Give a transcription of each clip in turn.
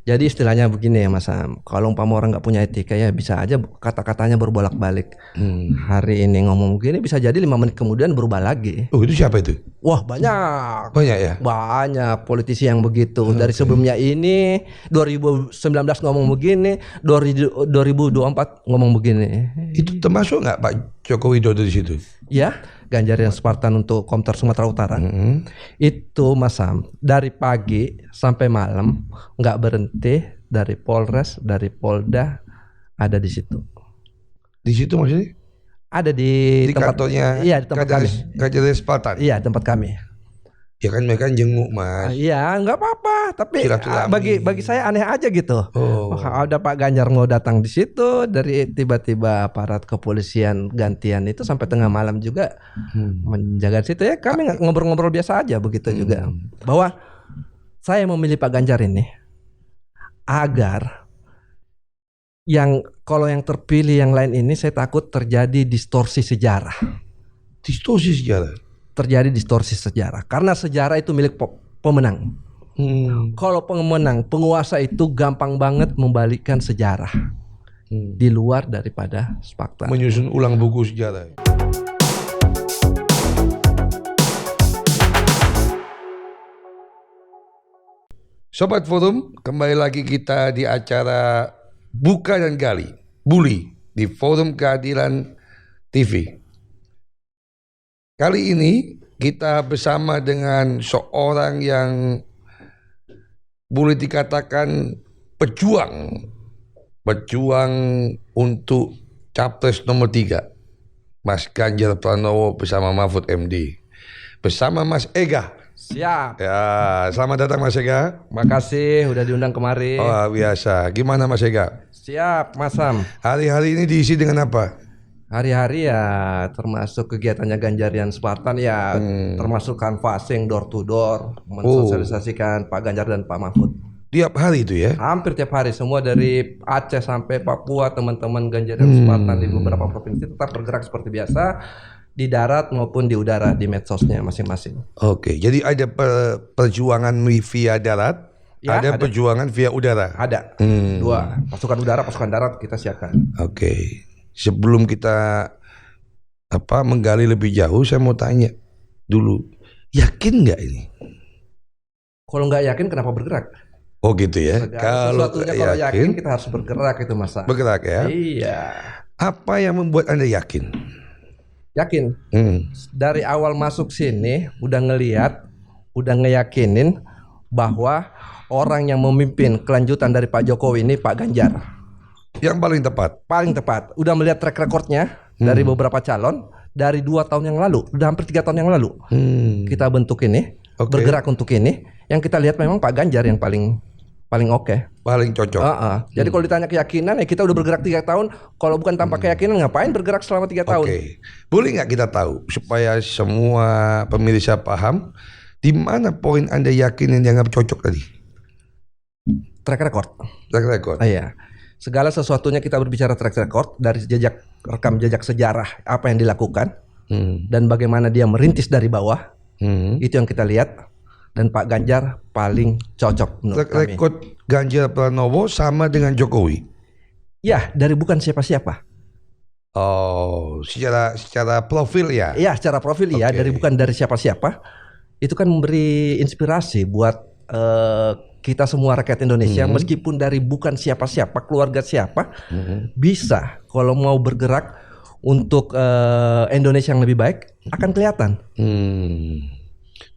Jadi istilahnya begini ya Mas Sam, kalau umpama orang nggak punya etika ya bisa aja kata-katanya berbolak-balik. Hari ini ngomong begini bisa jadi 5 menit kemudian berubah lagi. Oh, itu siapa itu? Wah banyak, Banyak ya? banyak politisi yang begitu. Dari sebelumnya ini 2019 ngomong begini, 2024 ngomong begini. Itu termasuk nggak Pak Joko Widodo di situ? Ya, Ganjarian Spartan untuk Komter Sumatera Utara. Itu Mas Sam, dari pagi sampai malam nggak berhenti, dari Polres, dari Polda ada di situ. Di situ maksudnya? Ada di Di tempat, kantornya iya di tempat kami. Ganjarian Spartan. Iya, tempat kami. Ya kan mereka jenguk Mas. Iya, nggak apa-apa. Tapi Silaturahmi. bagi saya aneh aja gitu. Oh. Wah, ada Pak Ganjar mau datang di situ, dari tiba-tiba aparat kepolisian gantian itu sampai tengah malam juga menjaga di situ ya. Kami ngobrol-ngobrol biasa aja begitu juga. Bahwa saya memilih Pak Ganjar ini agar kalau yang terpilih yang lain ini saya takut terjadi distorsi sejarah. Distorsi sejarah. Terjadi distorsi sejarah karena sejarah itu milik pemenang. Kalau pemenang, penguasa itu gampang banget membalikkan sejarah di luar daripada fakta. Menyusun ulang buku sejarah. Sobat Forum, kembali lagi kita di acara Buka dan Gali, Bully di Forum Keadilan TV. Kali ini kita bersama dengan seorang yang boleh dikatakan pejuang untuk Capres nomor 3, Mas Ganjar Pranowo bersama Mahfud MD, bersama Mas Ega. Siap. Ya, selamat datang Mas Ega. Makasih udah diundang kemari. Oh, biasa. Gimana Mas Ega? Siap, Mas Sam. Hari-hari ini diisi dengan apa? Hari-hari ya termasuk kegiatannya Ganjarian Spartan ya, termasuk canvassing door to door, mensosialisasikan Pak Ganjar dan Pak Mahfud. Tiap hari itu ya? Hampir tiap hari, semua dari Aceh sampai Papua, teman-teman Ganjarian Spartan di beberapa provinsi tetap bergerak seperti biasa di darat maupun di udara di medsosnya masing-masing. Oke, jadi ada perjuangan via darat, ya, ada perjuangan via udara. Ada dua, pasukan udara, pasukan darat kita siapkan. Oke. Sebelum kita menggali lebih jauh, saya mau tanya dulu, yakin nggak ini? Kalau nggak yakin kenapa bergerak? Oh gitu ya. Kalau yakin kita harus bergerak itu Mas. Bergerak ya. Iya. Apa yang membuat Anda yakin? Yakin. Dari awal masuk sini udah ngelihat, udah ngeyakinin bahwa orang yang memimpin kelanjutan dari Pak Jokowi ini Pak Ganjar. Yang paling tepat. Paling tepat. Udah melihat track recordnya dari beberapa calon dari 2 tahun yang lalu, udah hampir 3 tahun yang lalu. Kita bentuk ini, bergerak untuk ini. Yang kita lihat memang Pak Ganjar yang paling oke. Paling cocok. Jadi kalau ditanya keyakinan ya kita udah bergerak 3 tahun. Kalau bukan tanpa keyakinan ngapain bergerak selama 3 tahun? Boleh nggak kita tahu supaya semua pemirsa paham di mana poin Anda yakin yang dianggap cocok tadi? Track record. Track record. Iya. Segala sesuatunya kita berbicara track record dari rekam jejak sejarah apa yang dilakukan dan bagaimana dia merintis dari bawah. Itu yang kita lihat dan Pak Ganjar paling cocok menurut track record Ganjar Pranowo sama dengan Jokowi. Ya, dari bukan siapa-siapa. Oh, secara profil ya? Iya, secara profil ya, dari bukan dari siapa-siapa. Itu kan memberi inspirasi buat kita semua rakyat Indonesia, meskipun dari bukan siapa-siapa, keluarga siapa, bisa kalau mau bergerak untuk Indonesia yang lebih baik akan kelihatan.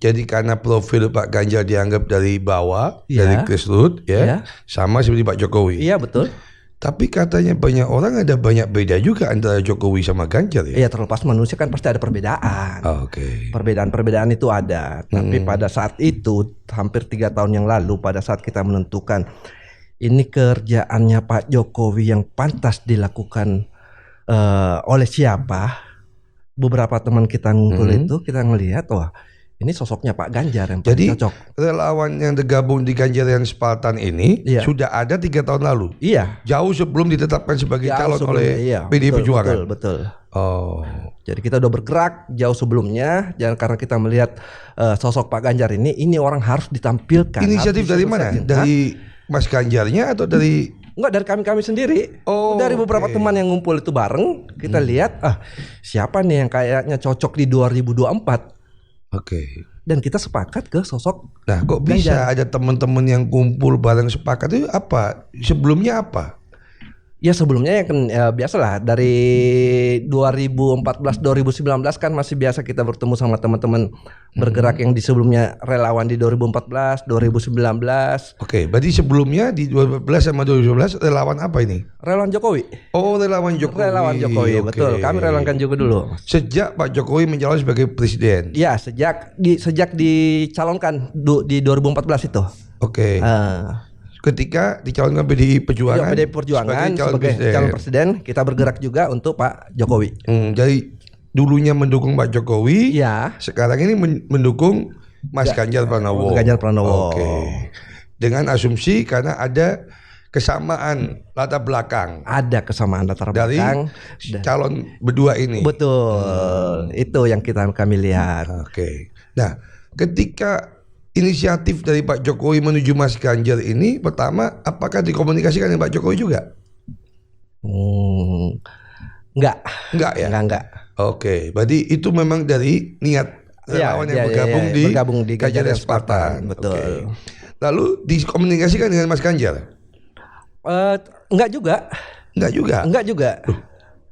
Jadi karena profil Pak Ganjar dianggap dari bawah, dari grassroots, sama seperti Pak Jokowi. Iya betul. Tapi katanya banyak orang ada banyak beda juga antara Jokowi sama Ganjar ya. Iya, terlepas manusia kan pasti ada perbedaan. Perbedaan-perbedaan itu ada. Tapi pada saat itu hampir 3 tahun yang lalu, pada saat kita menentukan ini kerjaannya Pak Jokowi yang pantas dilakukan oleh siapa, beberapa teman kita ngumpul itu kita ngelihat wah ini sosoknya Pak Ganjar yang paling cocok. Jadi relawan yang tergabung di Ganjarian Spartan ini sudah ada 3 tahun lalu. Iya. Jauh sebelum ditetapkan sebagai calon oleh PDI Perjuangan. Betul. Oh. Jadi kita udah bergerak jauh sebelumnya. Jangan karena kita melihat sosok Pak Ganjar ini orang harus ditampilkan. Inisiatif dari mana? Mas Ganjarnya atau dari? Enggak, dari kami sendiri. Dari beberapa teman yang ngumpul itu bareng, kita lihat siapa nih yang kayaknya cocok di 2024. Dan kita sepakat ke sosok. Nah, kok bisa ada teman-teman yang kumpul bareng sepakat itu apa? Sebelumnya apa? Ya sebelumnya kan biasalah dari 2014 2019 kan masih biasa kita bertemu sama teman-teman bergerak yang di sebelumnya relawan di 2014 2019. Berarti sebelumnya di 2014 sama 2019 relawan apa ini? Relawan Jokowi. Relawan Jokowi. Relawan Jokowi, betul. Kami relawankan juga dulu. Sejak Pak Jokowi mencalon sebagai presiden. Ya, sejak dicalonkan di 2014 itu. Ketika dicalonkan PDI Perjuangan, sebagai calon presiden, kita bergerak juga untuk Pak Jokowi. Jadi dulunya mendukung Pak Jokowi, sekarang ini mendukung Mas Ganjar Pranowo. Dengan asumsi karena ada kesamaan latar belakang. Ada kesamaan latar belakang dari calon berdua ini. Betul, itu yang kami lihat. Nah, ketika inisiatif dari Pak Jokowi menuju Mas Ganjar ini, pertama, apakah dikomunikasikan dengan Pak Jokowi juga? Enggak ya? Enggak. Berarti itu memang dari niat relawan yang bergabung di Ganjar dan Spartan. Betul. Lalu dikomunikasikan dengan Mas Ganjar? Enggak juga. Enggak juga.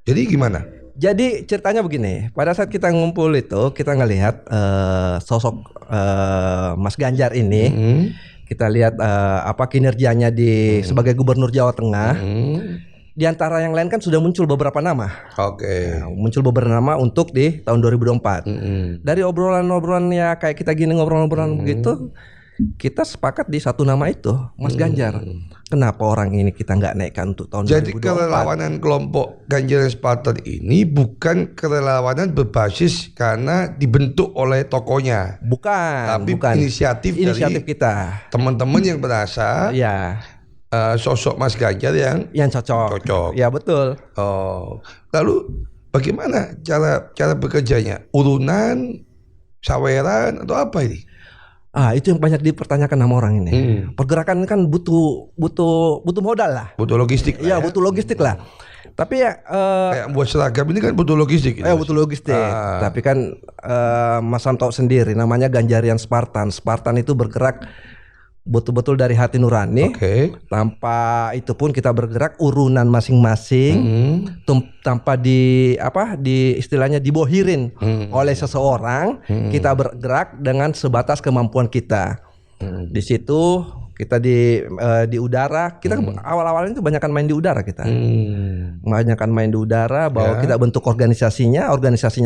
Jadi gimana? Jadi ceritanya begini, pada saat kita ngumpul itu kita ngelihat sosok Mas Ganjar ini, kita lihat apa kinerjanya sebagai Gubernur Jawa Tengah. Di antara yang lain kan sudah muncul beberapa nama. Muncul beberapa nama untuk di tahun 2024. Dari obrolan-obrolan ya kayak kita gini ngobrol-ngobrolan begitu, kita sepakat di satu nama itu, Mas Ganjar. Kenapa orang ini kita nggak naikkan untuk tahun 2024? Jadi kerelawanan kelompok Ganjar dan Spartan ini bukan kerelawanan berbasis karena dibentuk oleh tokonya. Tapi inisiatif dari kita. Teman-teman yang merasa sosok Mas Ganjar yang cocok. Ya betul. Lalu bagaimana cara bekerjanya? Urunan, saweran atau apa ini? Itu yang banyak dipertanyakan sama orang ini. Pergerakan kan butuh modal lah. Butuh logistik. Iya, butuh logistik lah. Tapi ya kayak buat seragam ini kan butuh logistik. Butuh logistik. Tapi kan Mas Sam tahu sendiri namanya Ganjarian Spartan. Spartan itu bergerak betul-betul dari hati nurani. Tanpa itu pun kita bergerak urunan masing-masing, tanpa di istilahnya dibohirin oleh seseorang. Kita bergerak dengan sebatas kemampuan kita. Di situ kita di udara, kita awal-awalnya itu banyakan main di udara kita. Banyakan main di udara, bahwa kita bentuk organisasinya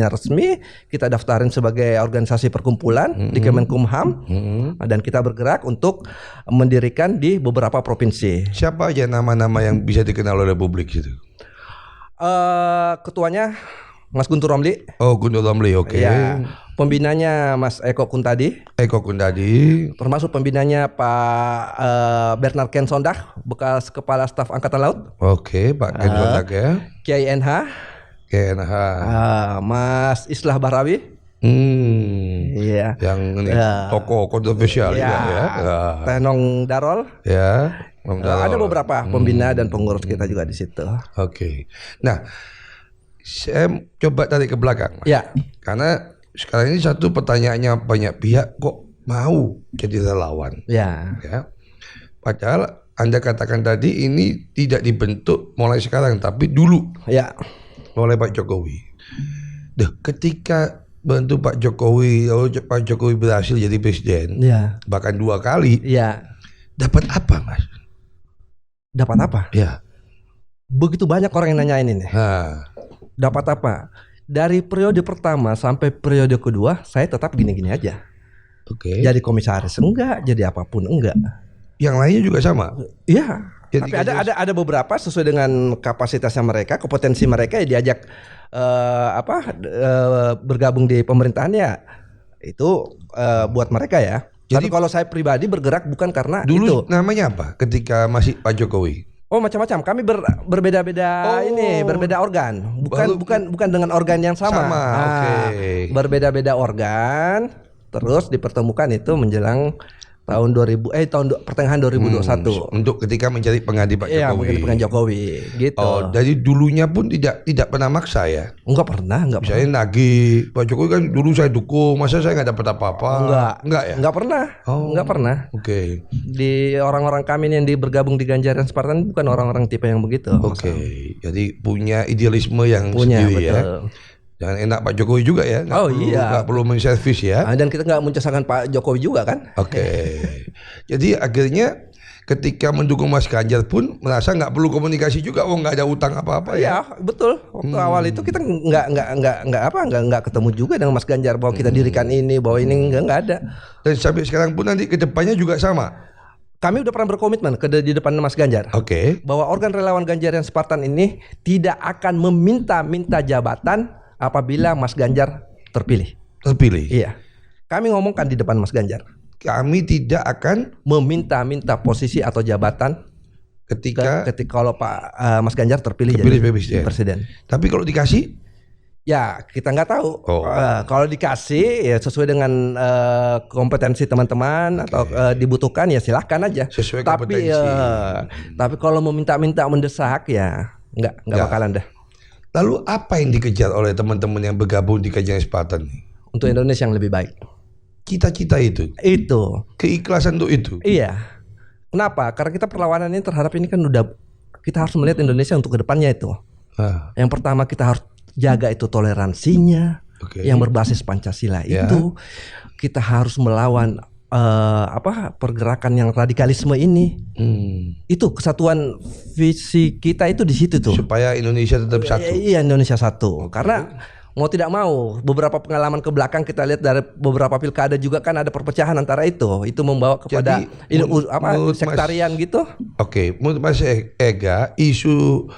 resmi, kita daftarin sebagai organisasi perkumpulan di Kemenkumham, dan kita bergerak untuk mendirikan di beberapa provinsi. Siapa aja nama-nama yang bisa dikenal oleh publik itu? Ketuanya Mas Guntur Romli. Guntur Romli, Ya. Pembinanya Mas Eko Kuntadi. Termasuk pembinanya Pak Bernard Ken Sondag, bekas Kepala Staf Angkatan Laut. Pak Ken Sondag ya. Kiai NH. Mas Islah Bahrawi. Yang ini tokoh kontroversial ya. Tenong Darol. Ada beberapa pembina dan pengurus kita juga di situ. Nah, saya coba tarik ke belakang, Mas. Karena sekarang ini satu pertanyaannya banyak pihak kok mau jadi relawan. Padahal Anda katakan tadi ini tidak dibentuk mulai sekarang, tapi dulu oleh Pak Jokowi. Ketika bantu Pak Jokowi, Pak Jokowi berhasil jadi presiden, bahkan 2 kali. Dapat apa, Mas? Dapat apa? Begitu banyak orang yang nanyain ini. Dapat apa? Dari periode pertama sampai periode kedua, saya tetap gini-gini aja. Jadi komisaris enggak, jadi apapun enggak. Yang lainnya juga sama. Iya. Tapi ada beberapa sesuai dengan kapasitasnya mereka, kompetensi mereka diajak bergabung di pemerintahan ya. Itu buat mereka ya. Jadi kalau saya pribadi bergerak bukan karena dulu itu. Namanya apa ketika masih Pak Jokowi? Macam-macam. Kami berbeda-beda berbeda organ. Bukan dengan organ yang sama. Berbeda-beda organ, terus dipertemukan itu menjelang tahun pertengahan 2021. Untuk ketika mencari pengganti Pak Jokowi. Iya, pengganti Jokowi gitu. Oh, dari dulunya pun tidak pernah maksa ya? Enggak pernah. Misalnya nagih Pak Jokowi kan dulu saya dukung, masa saya nggak dapat apa-apa? Enggak ya? Enggak pernah. Enggak pernah. Oke. Di orang-orang kami yang bergabung di Ganjaran Spartan bukan orang-orang tipe yang begitu. Oke. Jadi punya idealisme yang punya, sendiri betul. ya. Jangan enak Pak Jokowi juga ya. Nggak perlu menservis ya. Dan kita nggak mencesarkan Pak Jokowi juga kan. Oke. Jadi akhirnya ketika mendukung Mas Ganjar pun merasa nggak perlu komunikasi juga. Nggak ada utang apa-apa ya. Iya betul. Waktu awal itu kita nggak ketemu juga dengan Mas Ganjar bahwa kita dirikan ini, bahwa ini nggak ada. Dan sampai sekarang pun nanti kedepannya juga sama. Kami udah pernah berkomitmen di depan Mas Ganjar. Oke. Bahwa organ relawan Ganjarian Spartan ini tidak akan meminta jabatan apabila Mas Ganjar terpilih. Iya. Kami ngomongkan di depan Mas Ganjar. Kami tidak akan meminta posisi atau jabatan ketika kalau Pak Mas Ganjar terpilih jadi presiden. Tapi kalau dikasih, ya kita nggak tahu. Kalau dikasih ya sesuai dengan kompetensi teman-teman atau dibutuhkan ya silahkan aja. Sesuai kompetensi. Tapi kalau meminta mendesak ya nggak bakalan dah. Lalu apa yang dikejar oleh teman-teman yang bergabung di Ganjaran Spartan? Untuk Indonesia yang lebih baik. Cita-cita itu. Keikhlasan untuk itu. Iya. Kenapa? Karena kita perlawanan ini terhadap ini kan kita harus melihat Indonesia untuk kedepannya itu. Yang pertama kita harus jaga itu toleransinya, yang berbasis Pancasila itu. Kita harus melawan pergerakan yang radikalisme ini. Itu kesatuan visi kita itu di situ tuh. Supaya Indonesia tetap satu. Iya, Indonesia satu. Karena mau tidak mau beberapa pengalaman ke belakang kita lihat dari beberapa pilkada juga kan ada perpecahan antara itu. Itu membawa kepada sektarian gitu. Oke, menurut Mas Ega, isu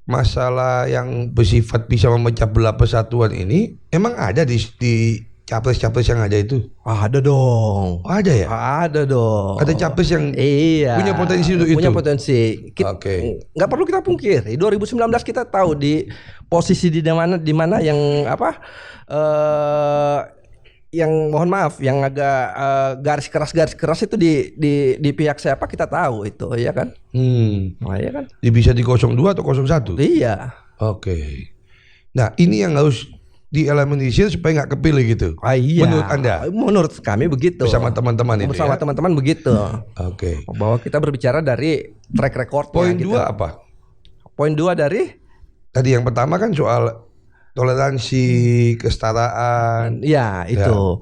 masalah yang bersifat bisa memecah belah persatuan ini emang ada di capres-capres yang ada itu? Ada dong. Ada ya? Ada dong. Ada capres yang punya potensi untuk itu? Punya potensi. Nggak perlu kita pungkiri. 2019 kita tahu di posisi di mana yang yang mohon maaf yang agak garis keras itu di pihak siapa kita tahu itu ya kan? Iya kan? Bisa di 02 atau 01? Iya. Oke. Nah ini yang harus dieliminir supaya nggak kepilih gitu. Iya. Menurut Anda? Menurut kami begitu. Bersama teman-teman itu. Bersama teman-teman begitu. Oke. Bahwa kita berbicara dari track record. Poin 2 apa? Poin 2 dari? Tadi yang pertama kan soal toleransi, kesetaraan. Ya itu.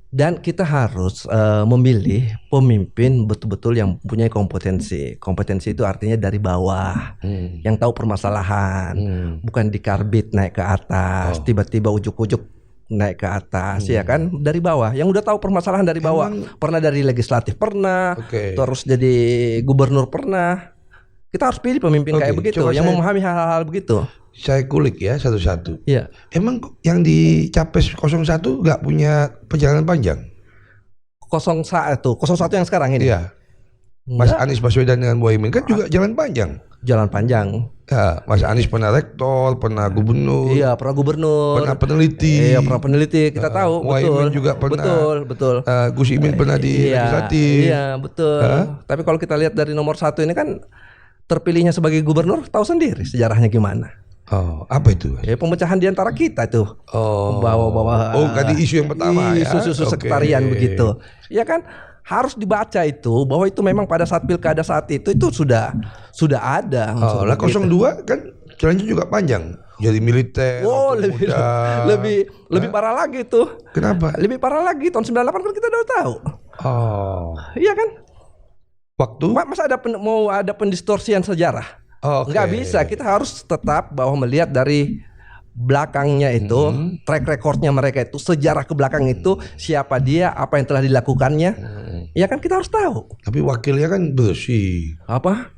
Dan kita harus memilih pemimpin betul-betul yang punya kompetensi. Kompetensi itu artinya dari bawah, yang tahu permasalahan, bukan dikarbit naik ke atas, tiba-tiba ujuk-ujuk naik ke atas, ya kan? Dari bawah, yang udah tahu permasalahan dari bawah. Pernah dari legislatif pernah, terus jadi gubernur pernah. Kita harus pilih pemimpin kayak begitu, yang memahami hal-hal begitu. Saya kulik ya satu-satu. Iya. Emang yang di Capres 01 nggak punya perjalanan panjang? 01 yang sekarang ini. Iya. Mas Anies Baswedan dengan Muhaimin kan juga jalan panjang. Jalan panjang. Ya, Mas Anies pernah rektor, pernah gubernur. Iya, pernah gubernur. Pernah peneliti. Iya, pernah peneliti. Kita tahu. Muhaimin juga pernah. Betul. Gus Imin pernah di legislatif. Iya, betul. Tapi kalau kita lihat dari nomor 1 ini kan terpilihnya sebagai gubernur, tahu sendiri sejarahnya gimana. Apa itu? Ya pemecahan di antara kita tuh. Bawa-bawa. Tadi isu yang pertama ya. Isu sektarian begitu. Ya kan harus dibaca itu bahwa itu memang pada saat pilkada saat itu sudah ada. Lah 02 kan jalannya juga panjang. Jadi militer. Lebih parah lagi tuh. Kenapa? Lebih parah lagi tahun 98 kan kita udah tahu. Iya kan? Waktu masa mau ada pendistorsian sejarah? Nggak bisa, kita harus tetap bahwa melihat dari belakangnya itu, track recordnya mereka itu, sejarah ke belakang itu, siapa dia, apa yang telah dilakukannya, ya kan kita harus tahu. Tapi wakilnya kan bersih. Apa?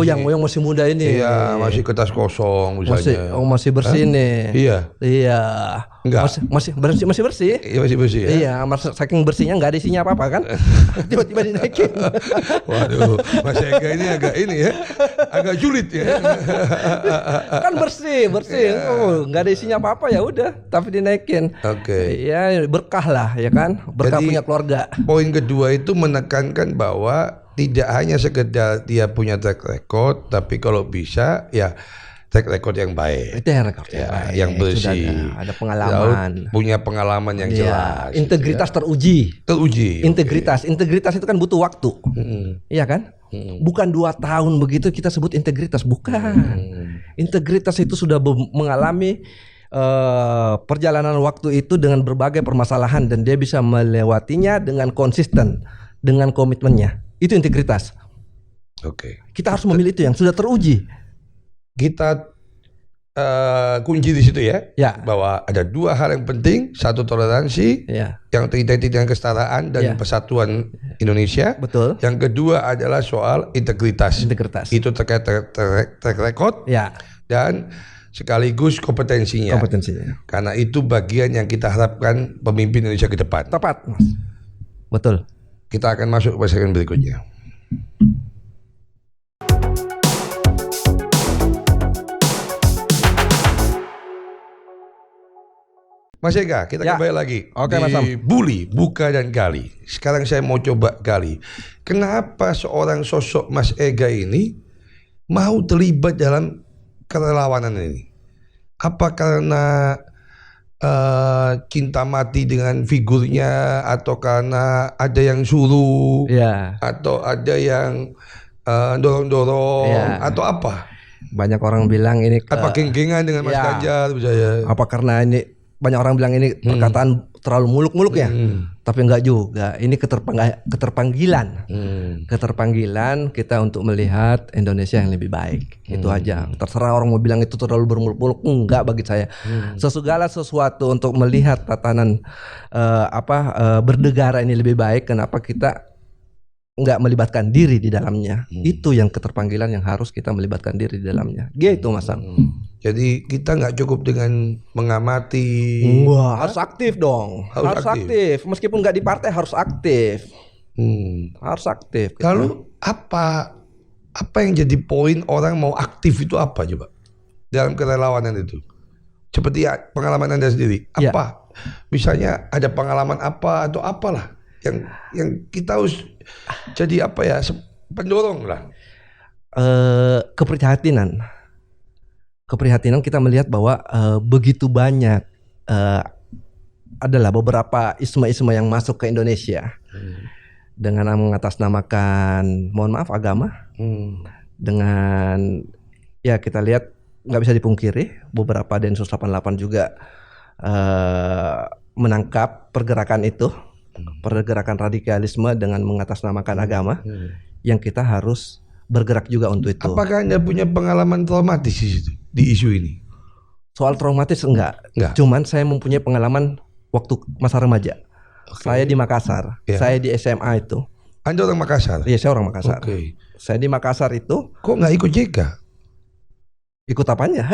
yang masih muda ini. Iya, masih kertas kosong misalnya. Masih bersih nih. Iya. Enggak. Masih bersih. Iya, masih bersih ya. Iya, saking bersihnya nggak ada isinya apa-apa kan. Tiba-tiba dinaikin. Waduh, Mas Ega ini agak sulit ya. Kan bersih. Nggak ada isinya apa-apa ya udah, tapi dinaikin. Oke. Ya berkah lah ya kan. Berkah. Jadi, punya keluarga. Poin kedua itu menekankan bahwa tidak hanya sekedar dia punya track record, tapi kalau bisa ya track record yang baik. Itu yang record yang bersih. Ada pengalaman. Punya pengalaman yang jelas. Integritas teruji. Integritas itu kan butuh waktu. Iya kan? Bukan 2 tahun begitu kita sebut integritas, bukan. Integritas itu sudah mengalami perjalanan waktu itu dengan berbagai permasalahan dan dia bisa melewatinya dengan konsisten, dengan komitmennya. Itu integritas. Oke. Kita harus memilih itu yang sudah teruji. Kita kunci di situ ya. Bahwa ada 2 hal yang penting, satu toleransi, yang terkait dengan kesetaraan dan persatuan Indonesia. Betul. Yang kedua adalah soal integritas. Itu terkait track record. Dan sekaligus kompetensinya. Karena itu bagian yang kita harapkan pemimpin Indonesia ke depan. Tepat, Mas. Betul. Kita akan masuk ke segmen berikutnya. Mas Ega, kita kembali lagi di Bully, Buka dan Gali. Sekarang saya mau coba gali. Kenapa seorang sosok Mas Ega ini mau terlibat dalam kerelawanan ini? Apa karena cinta mati dengan figurnya, atau karena ada yang suruh, atau ada yang dorong-dorong, atau apa? Banyak orang bilang ini apa geng-gengan dengan Mas Ganjar misalnya? Apa karena ini banyak orang bilang ini perkataan terlalu muluk-muluk ya? Tapi enggak juga. Ini keterpanggilan. Keterpanggilan kita untuk melihat Indonesia yang lebih baik. Itu aja. Terserah orang mau bilang itu terlalu bermuluk-muluk, enggak bagi saya. Segala sesuatu untuk melihat tatanan bernegara ini lebih baik, kenapa kita enggak melibatkan diri di dalamnya? Itu yang keterpanggilan yang harus kita melibatkan diri di dalamnya. Gitu Mas Sam. Jadi kita nggak cukup dengan mengamati. Wah, harus aktif dong. Harus aktif. Meskipun nggak di partai harus aktif. Harus aktif. Lalu apa yang jadi poin orang mau aktif itu apa coba dalam kerelawanan itu? Seperti pengalaman Anda sendiri. Apa? Misalnya ada pengalaman apa atau apalah yang kita harus jadi pendorong lah. Keprihatinan kita melihat bahwa begitu banyak adalah beberapa isme-isme yang masuk ke Indonesia dengan mengatasnamakan, mohon maaf, agama. Dengan kita lihat nggak bisa dipungkiri beberapa Densus 88 juga menangkap pergerakan itu, pergerakan radikalisme dengan mengatasnamakan agama, yang kita harus bergerak juga untuk itu. Apakah Anda punya pengalaman traumatis di situ, di isu ini? Soal traumatis enggak. Cuman saya mempunyai pengalaman waktu masa remaja. Saya di Makassar. Saya di SMA itu. Anda orang Makassar? Iya, saya orang Makassar. Saya di Makassar itu. Kok nggak ikut JK? Ikut apanya?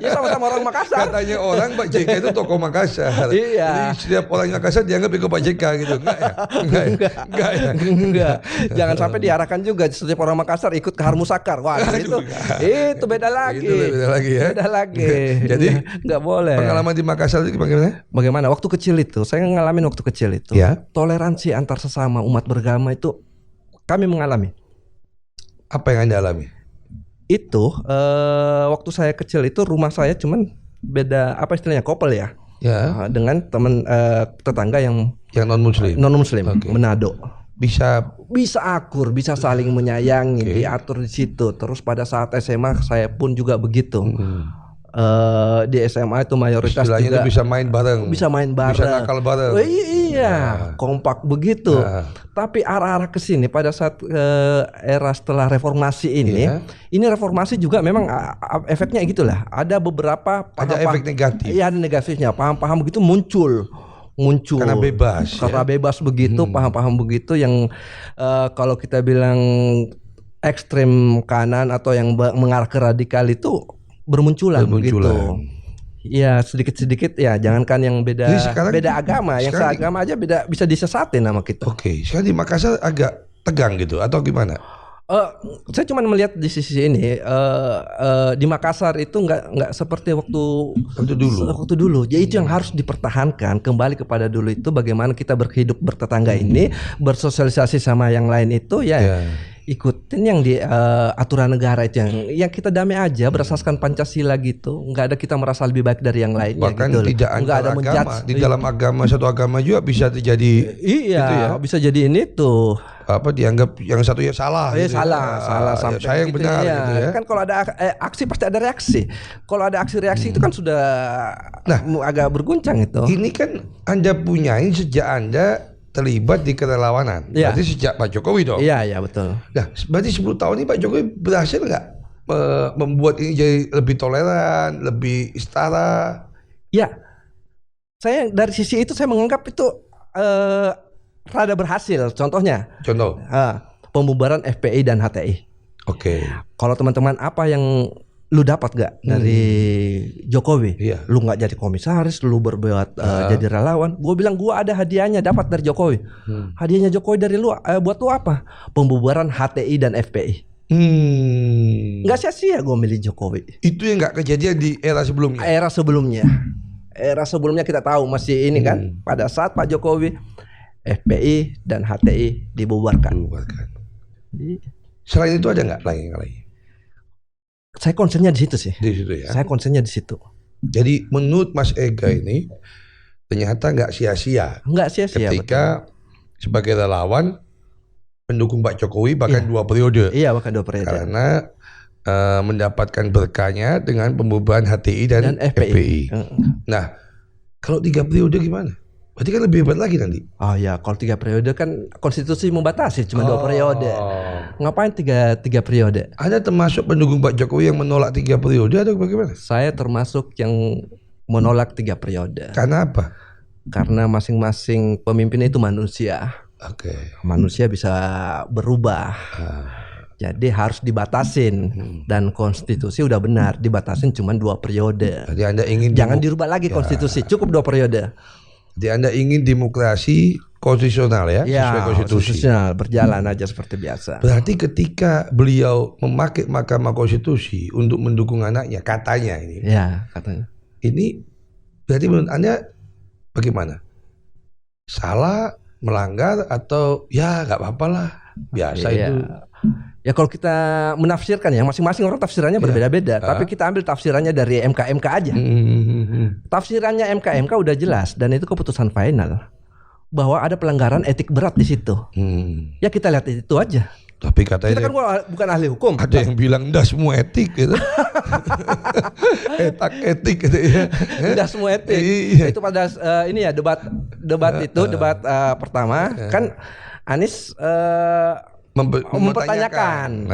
Ya sama-sama orang Makassar. Katanya orang Pak JK itu tokoh Makassar. Iya. Jadi setiap orang Makassar dianggap ikut Pak JK gitu. Enggak ya? Enggak. Jangan sampai diarahkan juga setiap orang Makassar ikut ke Harmusakar. Wah, itu beda lagi. Itu beda lagi ya. Beda lagi. Jadi enggak boleh. Pengalaman di Makassar itu bagaimana? Bagaimana? Waktu kecil itu, saya ngalamin waktu kecil itu. Toleransi antar sesama umat beragama itu kami mengalami. Apa yang Anda alami? Itu waktu saya kecil itu rumah saya cuman beda couple ya. Dengan teman tetangga yang non muslim Manado. Bisa akur, bisa saling menyayangi, diatur di situ. Terus pada saat SMA saya pun juga begitu. Di SMA itu mayoritas istilahnya juga bisa main bareng, bisa nakal bareng. Kompak begitu. Tapi arah-arah ke sini pada saat era setelah reformasi ini, ini reformasi juga memang efeknya gitulah. Ada beberapa efek negatif. Iya, ada negatifnya. Paham-paham begitu muncul karena bebas. Bebas begitu, paham-paham begitu yang kalau kita bilang ekstrem kanan atau yang mengarah ke radikal itu bermunculan. Gitu. Ya sedikit-sedikit ya, jangankan yang beda agama, yang seagama aja beda bisa disesatin sama kita. Oke, sekarang di Makassar agak tegang gitu atau gimana? Saya cuma melihat di sisi ini di Makassar itu nggak seperti waktu dulu. Jadi itu yang harus dipertahankan kembali kepada dulu itu, bagaimana kita berhidup bertetangga ini, bersosialisasi sama yang lain itu ya. Ikutin yang di aturan negara itu, yang kita damai aja berdasarkan Pancasila gitu. Nggak ada kita merasa lebih baik dari yang lainnya. Bahkan gitu. Tidak ada agama. Di dalam agama, satu agama juga bisa terjadi. Iya, gitu ya? Bisa jadi ini tuh. Dianggap yang satu ya salah. Salah sampai saya yang benar gitu ya. Kan kalau ada aksi pasti ada reaksi. Kalau ada aksi reaksi itu kan sudah agak berguncang itu. Ini kan Anda punyain sejak Anda terlibat di kerelawanan. Berarti sejak Pak Jokowi dong. Iya betul. Nah, berarti 10 tahun ini Pak Jokowi berhasil nggak membuat ini jadi lebih toleran, lebih setara? Ya, saya dari sisi itu saya menganggap itu rada berhasil. Contoh pembubaran FPI dan HTI. Oke. Kalau teman-teman apa yang lu dapat gak dari Jokowi? Lu nggak jadi komisaris, lu berbuat jadi relawan. Gue bilang gue ada hadiahnya dapat dari Jokowi. Hadiahnya Jokowi dari lu buat lu apa? Pembubaran HTI dan FPI. Nggak sia-sia gue milih Jokowi. Itu yang nggak kejadian di era sebelumnya. Era sebelumnya kita tahu masih ini kan. Pada saat Pak Jokowi, FPI dan HTI dibubarkan. Selain itu ada nggak lagi? Saya konsennya di situ sih. Di situ ya. Saya konsennya di situ. Jadi menurut Mas Ega ini ternyata nggak sia-sia. Nggak sia-sia. Ketika sebagai relawan mendukung Pak Jokowi bahkan 2 periode. Iya, bahkan 2 periode. Karena mendapatkan berkahnya dengan pembubaran HTI dan FPI. Nah, kalau 3 periode gimana? Berarti kan lebih hebat lagi nanti. Oh ya, kalau 3 periode kan konstitusi membatasi cuma 2 periode. Ngapain 3 periode? Anda termasuk pendukung Pak Jokowi yang menolak 3 periode atau bagaimana? Saya termasuk yang menolak 3 periode. Karena apa? Karena masing-masing pemimpin itu manusia. Manusia bisa berubah. Jadi harus dibatasin. Dan konstitusi udah benar, dibatasin cuma 2 periode. Jadi Anda ingin jangan dirubah lagi konstitusi, cukup 2 periode. Jadi Anda ingin demokrasi konstitusional ya, sesuai konstitusi. Konstitusional, berjalan aja seperti biasa. Berarti ketika beliau memakai Mahkamah Konstitusi untuk mendukung anaknya, katanya ini. Ya, katanya. Ini berarti menurut Anda bagaimana? Salah, melanggar, atau ya nggak apa-apa lah, biasa itu. Ya kalau kita menafsirkan ya, masing-masing orang tafsirannya berbeda-beda. Tapi kita ambil tafsirannya dari MK aja. Tafsirannya MK udah jelas dan itu keputusan final bahwa ada pelanggaran etik berat di situ. Ya kita lihat itu aja. Tapi katanya kita kan bukan ahli hukum. Ada yang bilang dah semua etik gitu. etik gitu ya. Udah semua etik. Itu pada ini ya debat pertama kan Anies mempertanyakan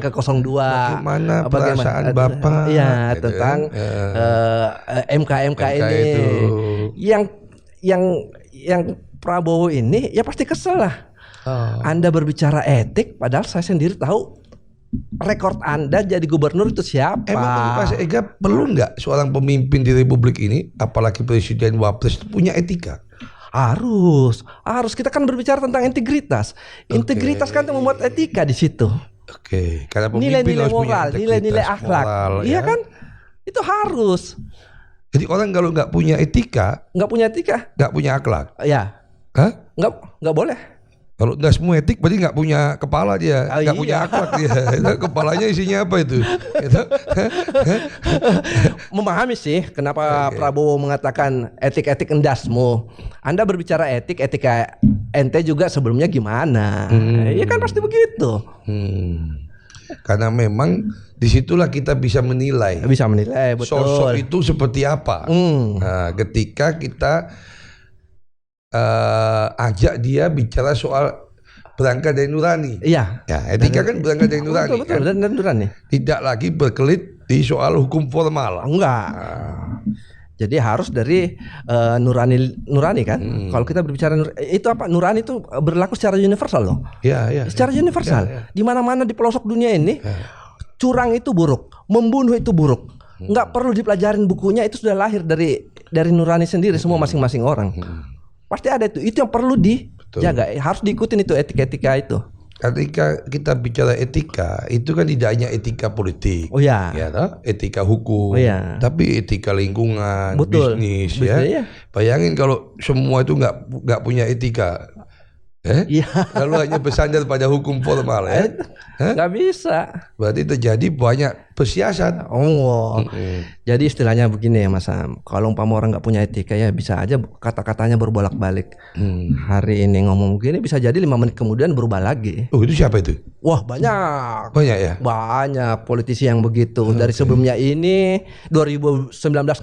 ke 02 bagaimana perasaan Bapak gitu tentang MK ini itu. yang Prabowo ini ya pasti kesel lah. Anda berbicara etik padahal saya sendiri tahu rekor Anda jadi gubernur itu siapa. Emang Mas Ega perlu nggak seorang pemimpin di Republik ini, apalagi presiden wapres, punya etika? Harus kita kan berbicara tentang integritas. Integritas kan membuat etika di situ. Karena nilai-nilai moral, nilai-nilai akhlak. Iya kan? Itu harus. Jadi orang kalau nggak punya etika, nggak punya akhlak. Ya. Nggak boleh. Kalau nggak semua etik berarti nggak punya kepala dia, nggak punya akhlak dia. Kepalanya isinya apa itu? Memahami sih kenapa Prabowo mengatakan etik endasmu. Anda berbicara etika ente juga sebelumnya gimana? Ya kan pasti begitu. Karena memang disitulah kita bisa menilai. Betul. Sosok itu seperti apa. Nah, ketika kita ajak dia bicara soal berangkat dari nurani. Iya. Ya, etika kan berangkat dari nurani. Betul, dan nurani. Tidak lagi berkelit di soal hukum formal. Enggak. Jadi harus dari nurani kan. Kalau kita berbicara itu apa? Nurani itu berlaku secara universal loh. Secara universal. Di mana-mana di pelosok dunia ini, curang itu buruk, membunuh itu buruk. Nggak perlu dipelajarin bukunya, itu sudah lahir dari nurani sendiri semua masing-masing orang. Pasti ada itu. Itu yang perlu dijaga. Harus diikutin itu etika-etika itu. Ketika kita bicara etika, itu kan tidak hanya etika politik, ya toh? Etika hukum, tapi etika lingkungan, bisnis, ya. Bayangin kalau semua itu nggak punya etika, kalau hanya bersandar pada hukum formal, nggak bisa. Berarti terjadi banyak persiasat. Jadi istilahnya begini ya Mas Sam, kalau umpama orang nggak punya etika ya bisa aja kata-katanya berbolak-balik. Hari ini ngomong begini bisa jadi 5 menit kemudian berubah lagi. Oh, itu siapa itu? Wah, banyak ya. Banyak politisi yang begitu. Dari sebelumnya ini 2019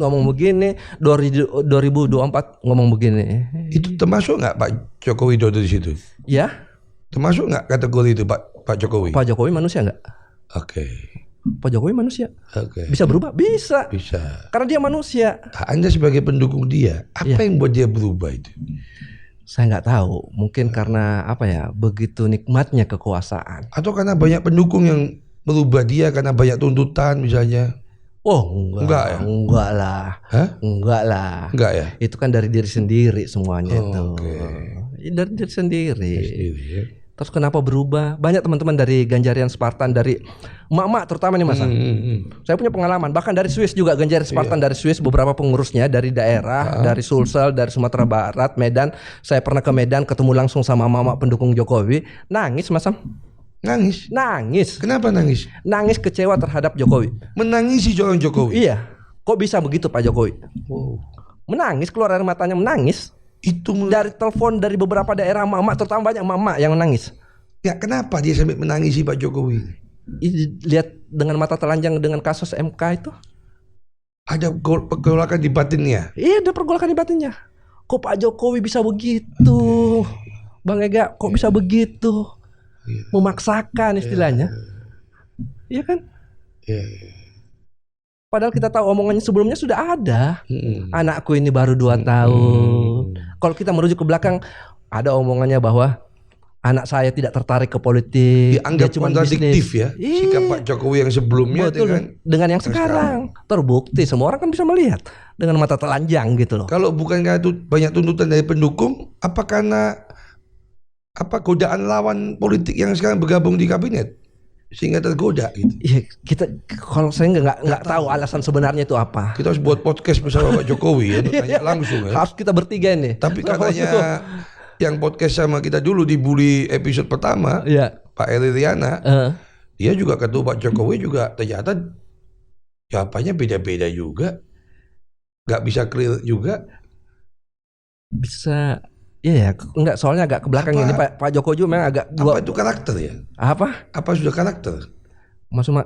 ngomong begini, 2024 ngomong begini. Itu termasuk nggak Pak Joko Widodo di situ? Ya. Termasuk nggak kategori itu Pak Jokowi? Pak Jokowi manusia nggak? Oke. Pak Jokowi manusia. Bisa berubah? Bisa. Karena dia manusia. Anda sebagai pendukung dia, apa yang buat dia berubah itu? Saya nggak tahu. Mungkin karena apa ya? Begitu nikmatnya kekuasaan. Atau karena banyak pendukung yang merubah dia karena banyak tuntutan misalnya? Oh enggak ya? Enggak lah. Enggak lah. Enggak ya? Itu kan dari diri sendiri semuanya itu. Dari diri sendiri. Terus kenapa berubah? Banyak teman-teman dari Ganjarian Spartan, dari emak-emak terutama nih Mas. Saya punya pengalaman, bahkan dari Swiss juga, Ganjarian Spartan dari Swiss, beberapa pengurusnya dari daerah, dari Sulsel, dari Sumatera Barat, Medan. Saya pernah ke Medan ketemu langsung sama emak-emak pendukung Jokowi, nangis Mas. Nangis. Kenapa nangis? Nangis kecewa terhadap Jokowi. Menangisi seorang Jokowi? Iya. Kok bisa begitu Pak Jokowi? Menangis, keluar air matanya, menangis. Itu dari telepon dari beberapa daerah mama, terutama banyak mama yang menangis. Ya kenapa dia sampai menangisi Pak Jokowi? Lihat dengan mata telanjang dengan kasus MK itu. Ada pergolakan di batinnya. Iya, ada pergolakan di batinnya. Kok Pak Jokowi bisa begitu? Bang Ega, kok bisa begitu? Memaksakan istilahnya. Iya kan? Padahal kita tahu omongannya sebelumnya sudah ada. Anakku ini baru 2 tahun. Kalau kita merujuk ke belakang, ada omongannya bahwa anak saya tidak tertarik ke politik. Dianggap kontradiktif ya. Sikap Pak Jokowi yang sebelumnya dengan yang sekarang. Terbukti semua orang kan bisa melihat dengan mata telanjang gitu loh. Kalau bukan karena itu banyak tuntutan dari pendukung, apa karena godaan lawan politik yang sekarang bergabung di kabinet? Sehingga tergoda gitu. Iya, kalau saya nggak tahu alasan sebenarnya itu apa. Kita harus buat podcast bersama Pak Jokowi ya, tanya langsung ya. Harus kita bertiga nih. Tapi katanya yang podcast sama kita dulu dibully episode pertama, Pak Eri Riana, dia juga ketua Pak Jokowi juga ternyata jawabannya beda-beda juga, nggak bisa clear juga. Bisa. Iya, enggak, soalnya agak ke belakang ini Pak Jokowi juga memang agak apa itu karakter ya? Apa sudah karakter?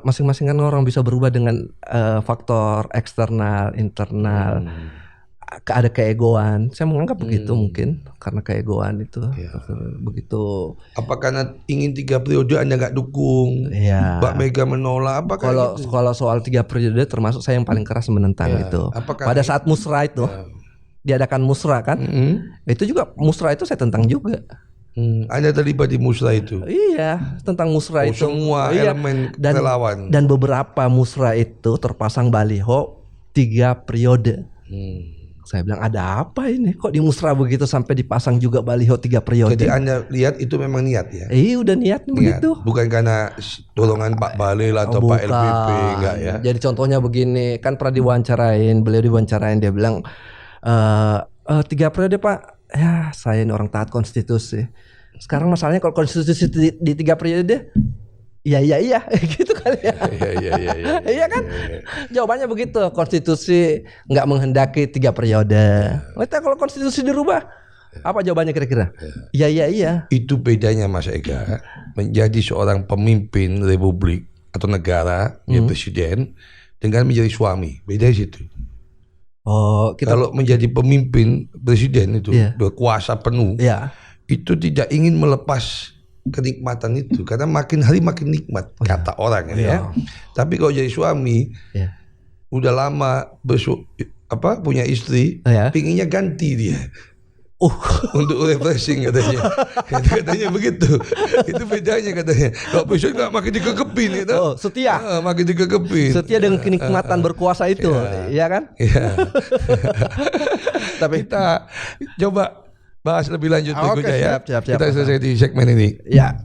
Masing-masing kan orang bisa berubah dengan faktor eksternal, internal. Ada keegoan. Saya menganggap begitu mungkin karena keegoan itu begitu. Apa karena ingin 3 periode Anda nggak dukung? Mbak Mega menolak? Apa kalau soal 3 periode termasuk saya yang paling keras menentang itu. Pada saat musrah itu. Diadakan musrah kan, itu juga musrah itu saya tentang juga. Anda terlibat di musrah itu? Iya, tentang musrah itu. Semua elemen relawan. Dan beberapa musrah itu terpasang baliho 3 periode. Saya bilang ada apa ini? Kok di musrah begitu sampai dipasang juga baliho 3 periode? Jadi Anda lihat itu memang niat ya? Iya, udah niat begitu. Bukan karena dorongan Pak Bahlil atau Pak LPP, enggak ya? Jadi contohnya begini, kan pernah beliau diwawancarain, dia bilang 3 periode Pak, ya saya ini orang taat konstitusi. Sekarang masalahnya kalau konstitusi di 3 periode, iya gitu kali ya. Iya kan? Jawabannya begitu, konstitusi nggak menghendaki 3 periode. Kalau konstitusi dirubah, apa jawabannya kira-kira? Iya. Itu bedanya Mas Ega, menjadi seorang pemimpin republik atau negara, ya presiden, dengan menjadi suami, beda di situ. Kalau menjadi pemimpin presiden itu berkuasa penuh, itu tidak ingin melepas kenikmatan itu karena makin hari makin nikmat kata orang ya. Tapi kalau jadi suami, udah lama punya istri, pinginnya ganti dia. Untuk refreshing katanya. Katanya begitu. Itu bedanya katanya. Kalau besok nggak makin dikekepin gitu. Setia. Makin dikekepin. Setia dengan kenikmatan berkuasa itu, ya kan? Iya. Tapi kita coba bahas lebih lanjut berikutnya ya. Siap. Kita selesai di segmen ini. Ya.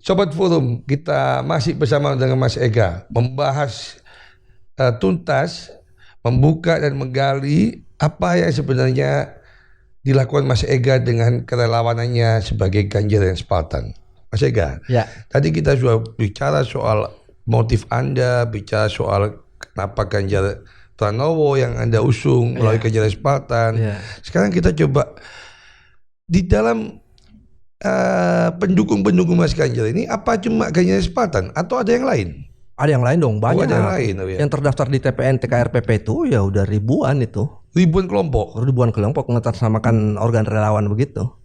Sobat Forum, kita masih bersama dengan Mas Ega membahas tuntas, membuka dan menggali apa yang sebenarnya dilakukan Mas Ega dengan kerelawanannya sebagai Ganjar dan Spartan. Mas Ega, tadi kita sudah bicara soal motif Anda, bicara soal kenapa Ganjar Pranowo yang Anda usung melalui Ganjar dan Spartan. Sekarang kita coba di dalam pendukung-pendukung Mas Ganjar ini apa cuma Ganjar Spartan atau ada yang lain? Ada yang lain dong, banyak. Ada yang lain. Yang terdaftar di TPN TKRPP itu ya udah ribuan itu. Ribuan kelompok mengatasnamakan organ relawan begitu.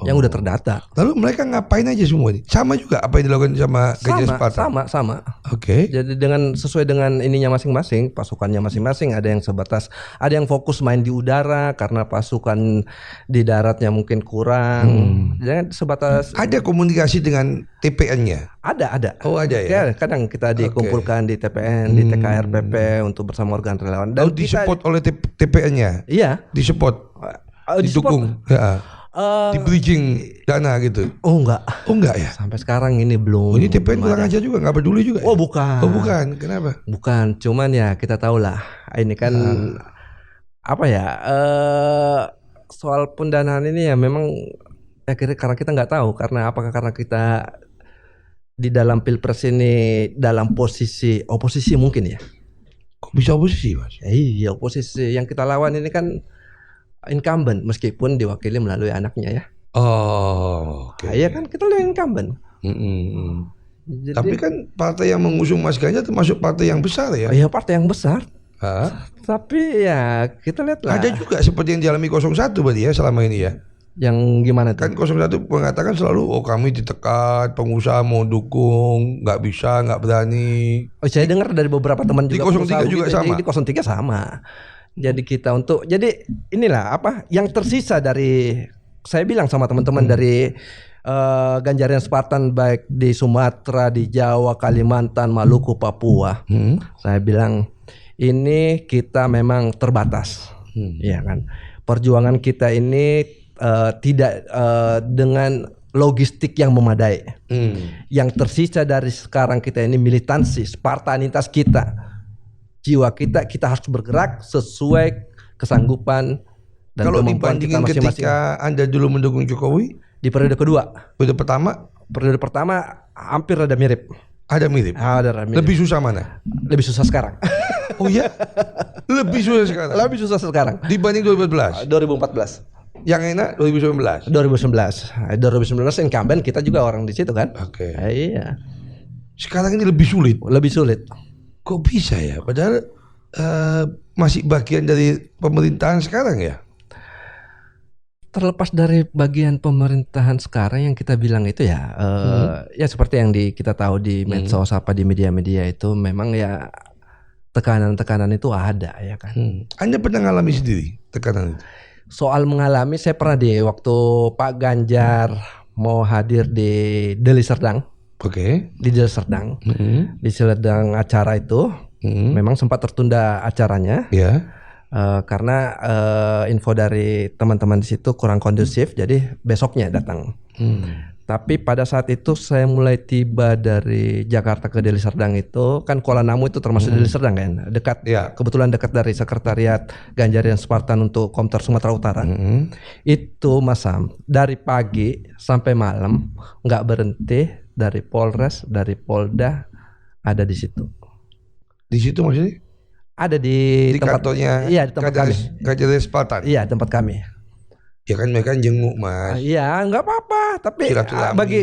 Yang udah terdata. Lalu mereka ngapain aja semua ini? Sama juga apa yang dilakukan sama Ganjar Spartan? Sama. Oke. Jadi sesuai dengan ininya masing-masing, pasukannya masing-masing. Ada yang sebatas, ada yang fokus main di udara karena pasukan di daratnya mungkin kurang. Jangan sebatas. Ada komunikasi dengan TPN-nya? Ada. Oh ada ya. Kadang kita dikumpulkan di TPN, di TKRPP untuk bersama organ relawan. Dan disupport oleh TPN-nya? Iya. Disupport, didukung. Di bridging dana gitu. Enggak ya. Sampai sekarang ini belum. Ini TPN kurang aja juga, nggak peduli juga. Bukan. Kenapa? Bukan. Cuman ya kita tahu lah. Ini kan soal pendanaan ini ya memang akhirnya karena kita nggak tahu apakah karena kita di dalam pilpres ini dalam posisi oposisi mungkin ya. Kok bisa oposisi, Mas? Iya, oposisi yang kita lawan ini kan incumbent meskipun diwakili melalui anaknya ya. Oke. Iya kan kita lihat incumbent. Jadi, tapi kan partai yang mengusung Mas Ganjar termasuk partai yang besar ya. Iya, partai yang besar. Tapi ya kita lihat lah. Ada juga seperti yang dialami 01 berarti ya selama ini ya. Yang gimana tuh? Kan 01 mengatakan selalu kami ditekan, pengusaha mau dukung, nggak bisa, nggak berani. Saya dengar dari beberapa teman juga. Di 03 juga sama. Di 03 sama. Jadi kita jadi inilah yang tersisa dari, saya bilang sama teman-teman dari Ganjar dan Spartan baik di Sumatera, di Jawa, Kalimantan, Maluku, Papua. Saya bilang ini kita memang terbatas, ya kan. Perjuangan kita ini tidak dengan logistik yang memadai. Yang tersisa dari sekarang kita ini militansi, spartanitas kita. Jiwa kita harus bergerak sesuai kesanggupan dan kalau kemampuan kita masing-masing. Ketika Anda dulu mendukung Jokowi di periode kedua, periode pertama hampir ada mirip. Ada mirip. Lebih susah mana? Lebih susah sekarang. Oh iya? Lebih susah sekarang. Lebih susah sekarang dibanding 2014. Yang enak 2019 incumbent kita juga orang di situ kan. Oke. Iya. Sekarang ini lebih sulit. Kok bisa ya? Padahal masih bagian dari pemerintahan sekarang ya? Terlepas dari bagian pemerintahan sekarang yang kita bilang itu ya, ya seperti yang kita tahu di medsos apa di media-media itu memang ya tekanan-tekanan itu ada ya kan. Anda pernah ngalami sendiri tekanan itu? Soal mengalami, saya pernah waktu Pak Ganjar mau hadir di Deli Serdang. Oke. Di Deli Serdang, di Serdang acara itu, memang sempat tertunda acaranya, karena info dari teman-teman di situ kurang kondusif, jadi besoknya datang. Tapi pada saat itu saya mulai tiba dari Jakarta ke Deli Serdang itu, kan Kuala Namu itu termasuk Deli Serdang kan, dekat, kebetulan dekat dari sekretariat Ganjar dan Spartan untuk Komter Sumatera Utara. Itu Mas Sam, dari pagi sampai malam nggak berhenti. Dari Polres, dari Polda ada di situ. Di situ maksudnya? Ada di tempat kantornya. Iya, di tempat kami. Ganjar Spartan. Iya, tempat kami. Ya kan mereka jenguk, Mas. Iya, nggak apa-apa. Tapi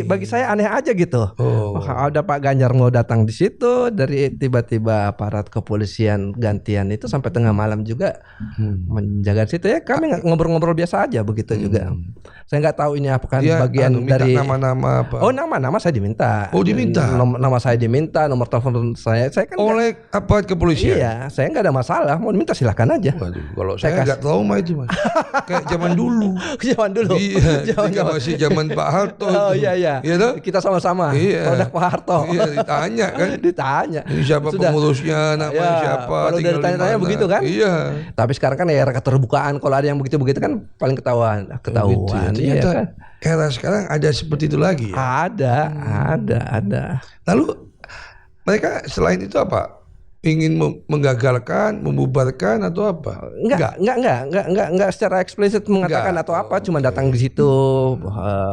bagi saya aneh aja gitu. Ada Pak Ganjar mau datang di situ, dari tiba-tiba aparat kepolisian gantian itu sampai tengah malam juga menjaga situ ya. Kami ngobrol-ngobrol biasa aja begitu juga. Saya nggak tahu ini apakah Dia bagian dari nama-nama apa? Oh, nama saya diminta. Oh, diminta. Nama saya diminta, nomor telepon saya kan oleh aparat kepolisian. Iya, saya nggak ada masalah. Mau diminta silahkan aja. Waduh, kalau saya nggak trauma itu Mas. Kayak zaman dulu. Zaman dulu. Iya, masih zaman Pak Harto. Oh iya. Iya toh? Kita sama-sama. Iya. Produk Pak Harto. Iya, ditanya kan. Ditanya. Ini siapa pengurusnya, namanya siapa. Kalau udah ditanya-tanya begitu kan. Iya. Tapi sekarang kan era keterbukaan. Kalau ada yang begitu-begitu kan paling ketahuan. Gitu ya. Ternyata iya kan. era sekarang ada seperti itu lagi ya? Ada. Lalu mereka selain itu apa? Ingin menggagalkan, membubarkan atau apa? Enggak secara eksplisit mengatakan atau apa, cuma datang di situ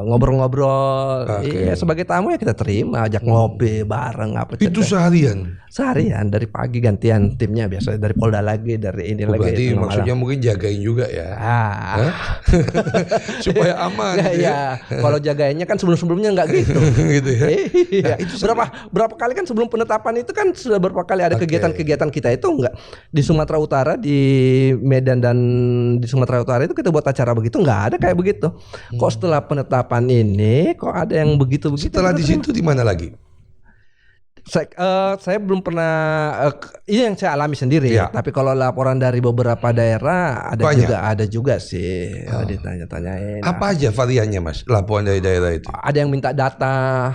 ngobrol-ngobrol. Okay. Iya, sebagai tamu ya kita terima, ajak ngopi bareng apa. Itu seharian dari pagi gantian timnya, biasanya dari Polda lagi, dari ini lagi. Berarti maksudnya mungkin jagain juga ya. Supaya aman. Ya. Kalau jagainnya kan sebelum-sebelumnya enggak gitu. Gitu ya. Nah, itu berapa kali kan sebelum penetapan itu kan sudah berapa kali ada kegiatan kita itu enggak di Sumatera Utara, di Medan dan di Sumatera Utara itu kita buat acara begitu, enggak ada kayak begitu. Kok setelah penetapan ini kok ada yang begitu-begitu? Setelah di situ di mana lagi? Saya belum pernah ini yang saya alami sendiri. Ya. Tapi kalau laporan dari beberapa daerah ada juga sih. Ditanya-tanyain. Apa aja variannya Mas? Laporan dari daerah itu? Ada yang minta data.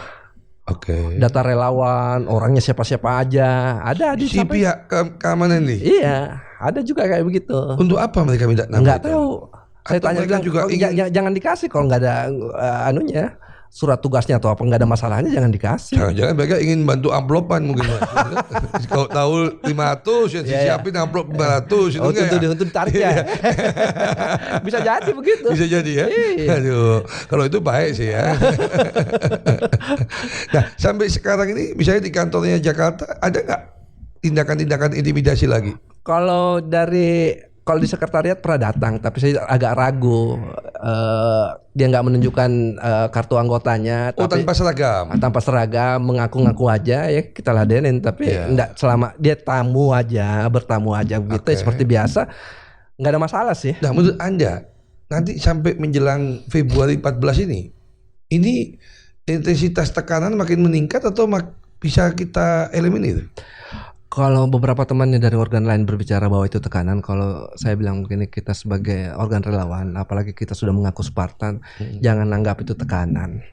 Data relawan, orangnya siapa-siapa aja. Ada di pihak keamanan nih. Iya, ada juga kayak begitu. Untuk apa mereka minta nama? Enggak tahu. Saya tanya bilang juga jangan dikasih kalau nggak ada anunya. Surat tugasnya atau apa, nggak ada masalahnya, jangan dikasih. Jangan-jangan mereka ingin bantu amplopan mungkin Mas. Kalau tahu 500 ya disiapin amplop 500 itu enggak ya? Untuk ditarik ya. Bisa jadi begitu. Bisa jadi ya. Aduh, kalau itu baik sih ya. Nah, sampai sekarang ini misalnya di kantornya Jakarta ada nggak tindakan-tindakan intimidasi lagi? Kalau di sekretariat pernah datang, tapi saya agak ragu. Dia nggak menunjukkan kartu anggotanya. Tapi tanpa seragam. Tanpa seragam, mengaku-ngaku aja ya kita ladenin. Tapi enggak, selama dia bertamu aja begitu seperti biasa, nggak ada masalah sih. Nah, menurut Anda nanti sampai menjelang Februari 14 ini intensitas tekanan makin meningkat atau bisa kita eliminir? Kalau beberapa temannya dari organ lain berbicara bahwa itu tekanan, kalau saya bilang begini, kita sebagai organ relawan, apalagi kita sudah mengaku Spartan, jangan anggap itu tekanan.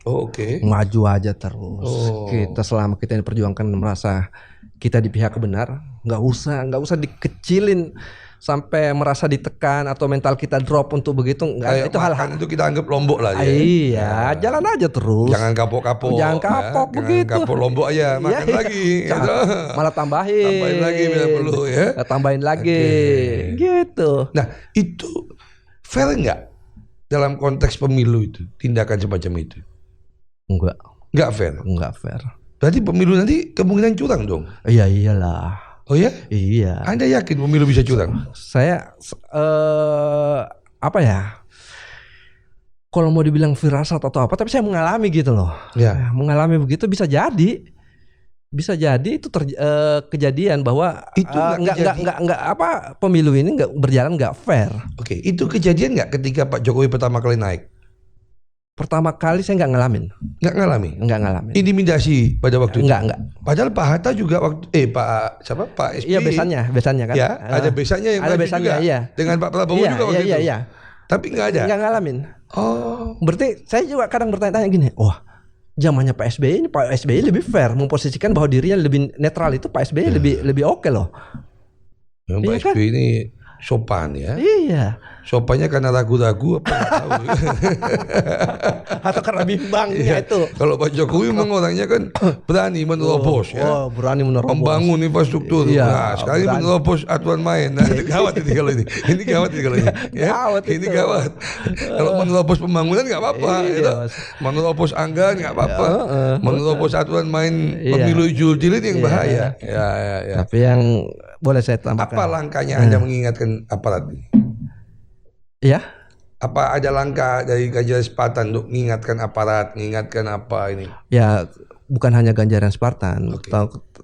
Maju aja terus. Kita selama kita diperjuangkan merasa kita di pihak benar, nggak usah dikecilin sampai merasa ditekan atau mental kita drop untuk begitu. Enggak, itu hal-hal itu kita anggap lombok lah ya. Iya, jalan aja terus. Jangan kapok-kapok. Jangan kapok begitu. Jangan kapok lombok aja, makan lagi. Malah tambahin lagi bila perlu ya. Tambahin lagi. Gitu. Nah, itu fair nggak dalam konteks pemilu itu, tindakan semacam itu? Nggak fair. Berarti pemilu nanti kemungkinan curang dong. Iya, iyalah. Oh ya? Iya. Anda yakin pemilu bisa curang? Saya apa ya? Kalau mau dibilang firasat atau apa, tapi saya mengalami gitu loh. Ya. Mengalami begitu bisa jadi itu kejadian bahwa itu nggak apa pemilu ini nggak berjalan nggak fair. Oke, itu kejadian nggak ketika Pak Jokowi pertama kali naik? Pertama kali saya nggak ngalamin. Nggak ngalamin. Intimidasi pada waktu itu. Enggak. Padahal Pak Hatta juga Pak SBY. Iya, besannya kan. Ya, ada besannya yang ada besannya, juga. Iya. Dengan Pak Prabowo juga waktu itu. Iya. Tapi nggak ada. Nggak ngalamin. Oh. Berarti saya juga kadang bertanya-tanya gini, zamannya Pak SBY lebih fair, memposisikan bahwa dirinya lebih netral, itu Pak SBY lebih oke loh. Yang Pak SBY ini sopan ya. Iya. Sopannya karena ragu-ragu apa nggak tahu. Atau karena bimbangnya itu. Kalau Pak Jokowi memang orangnya kan berani menerobos ya. Berani menerobos. Membangun infrastruktur. Iya, nah, sekali menerobos aturan main. Nah, gawat ini kalau ini. Ini gawat ini kalau ini. Ya? Ini gawat. Kalau menerobos pembangunan nggak apa-apa. Gitu. Menerobos anggaran nggak apa-apa. Menerobos aturan main pemilu jul-jilid yang bahaya. Ya. Tapi yang boleh saya tambahkan. Apa langkahnya Anda mengingatkan aparat ini? Ya. Apa ada langkah dari Ganjaran Spartan untuk mengingatkan aparat, mengingatkan apa ini? Ya, bukan hanya Ganjaran Spartan,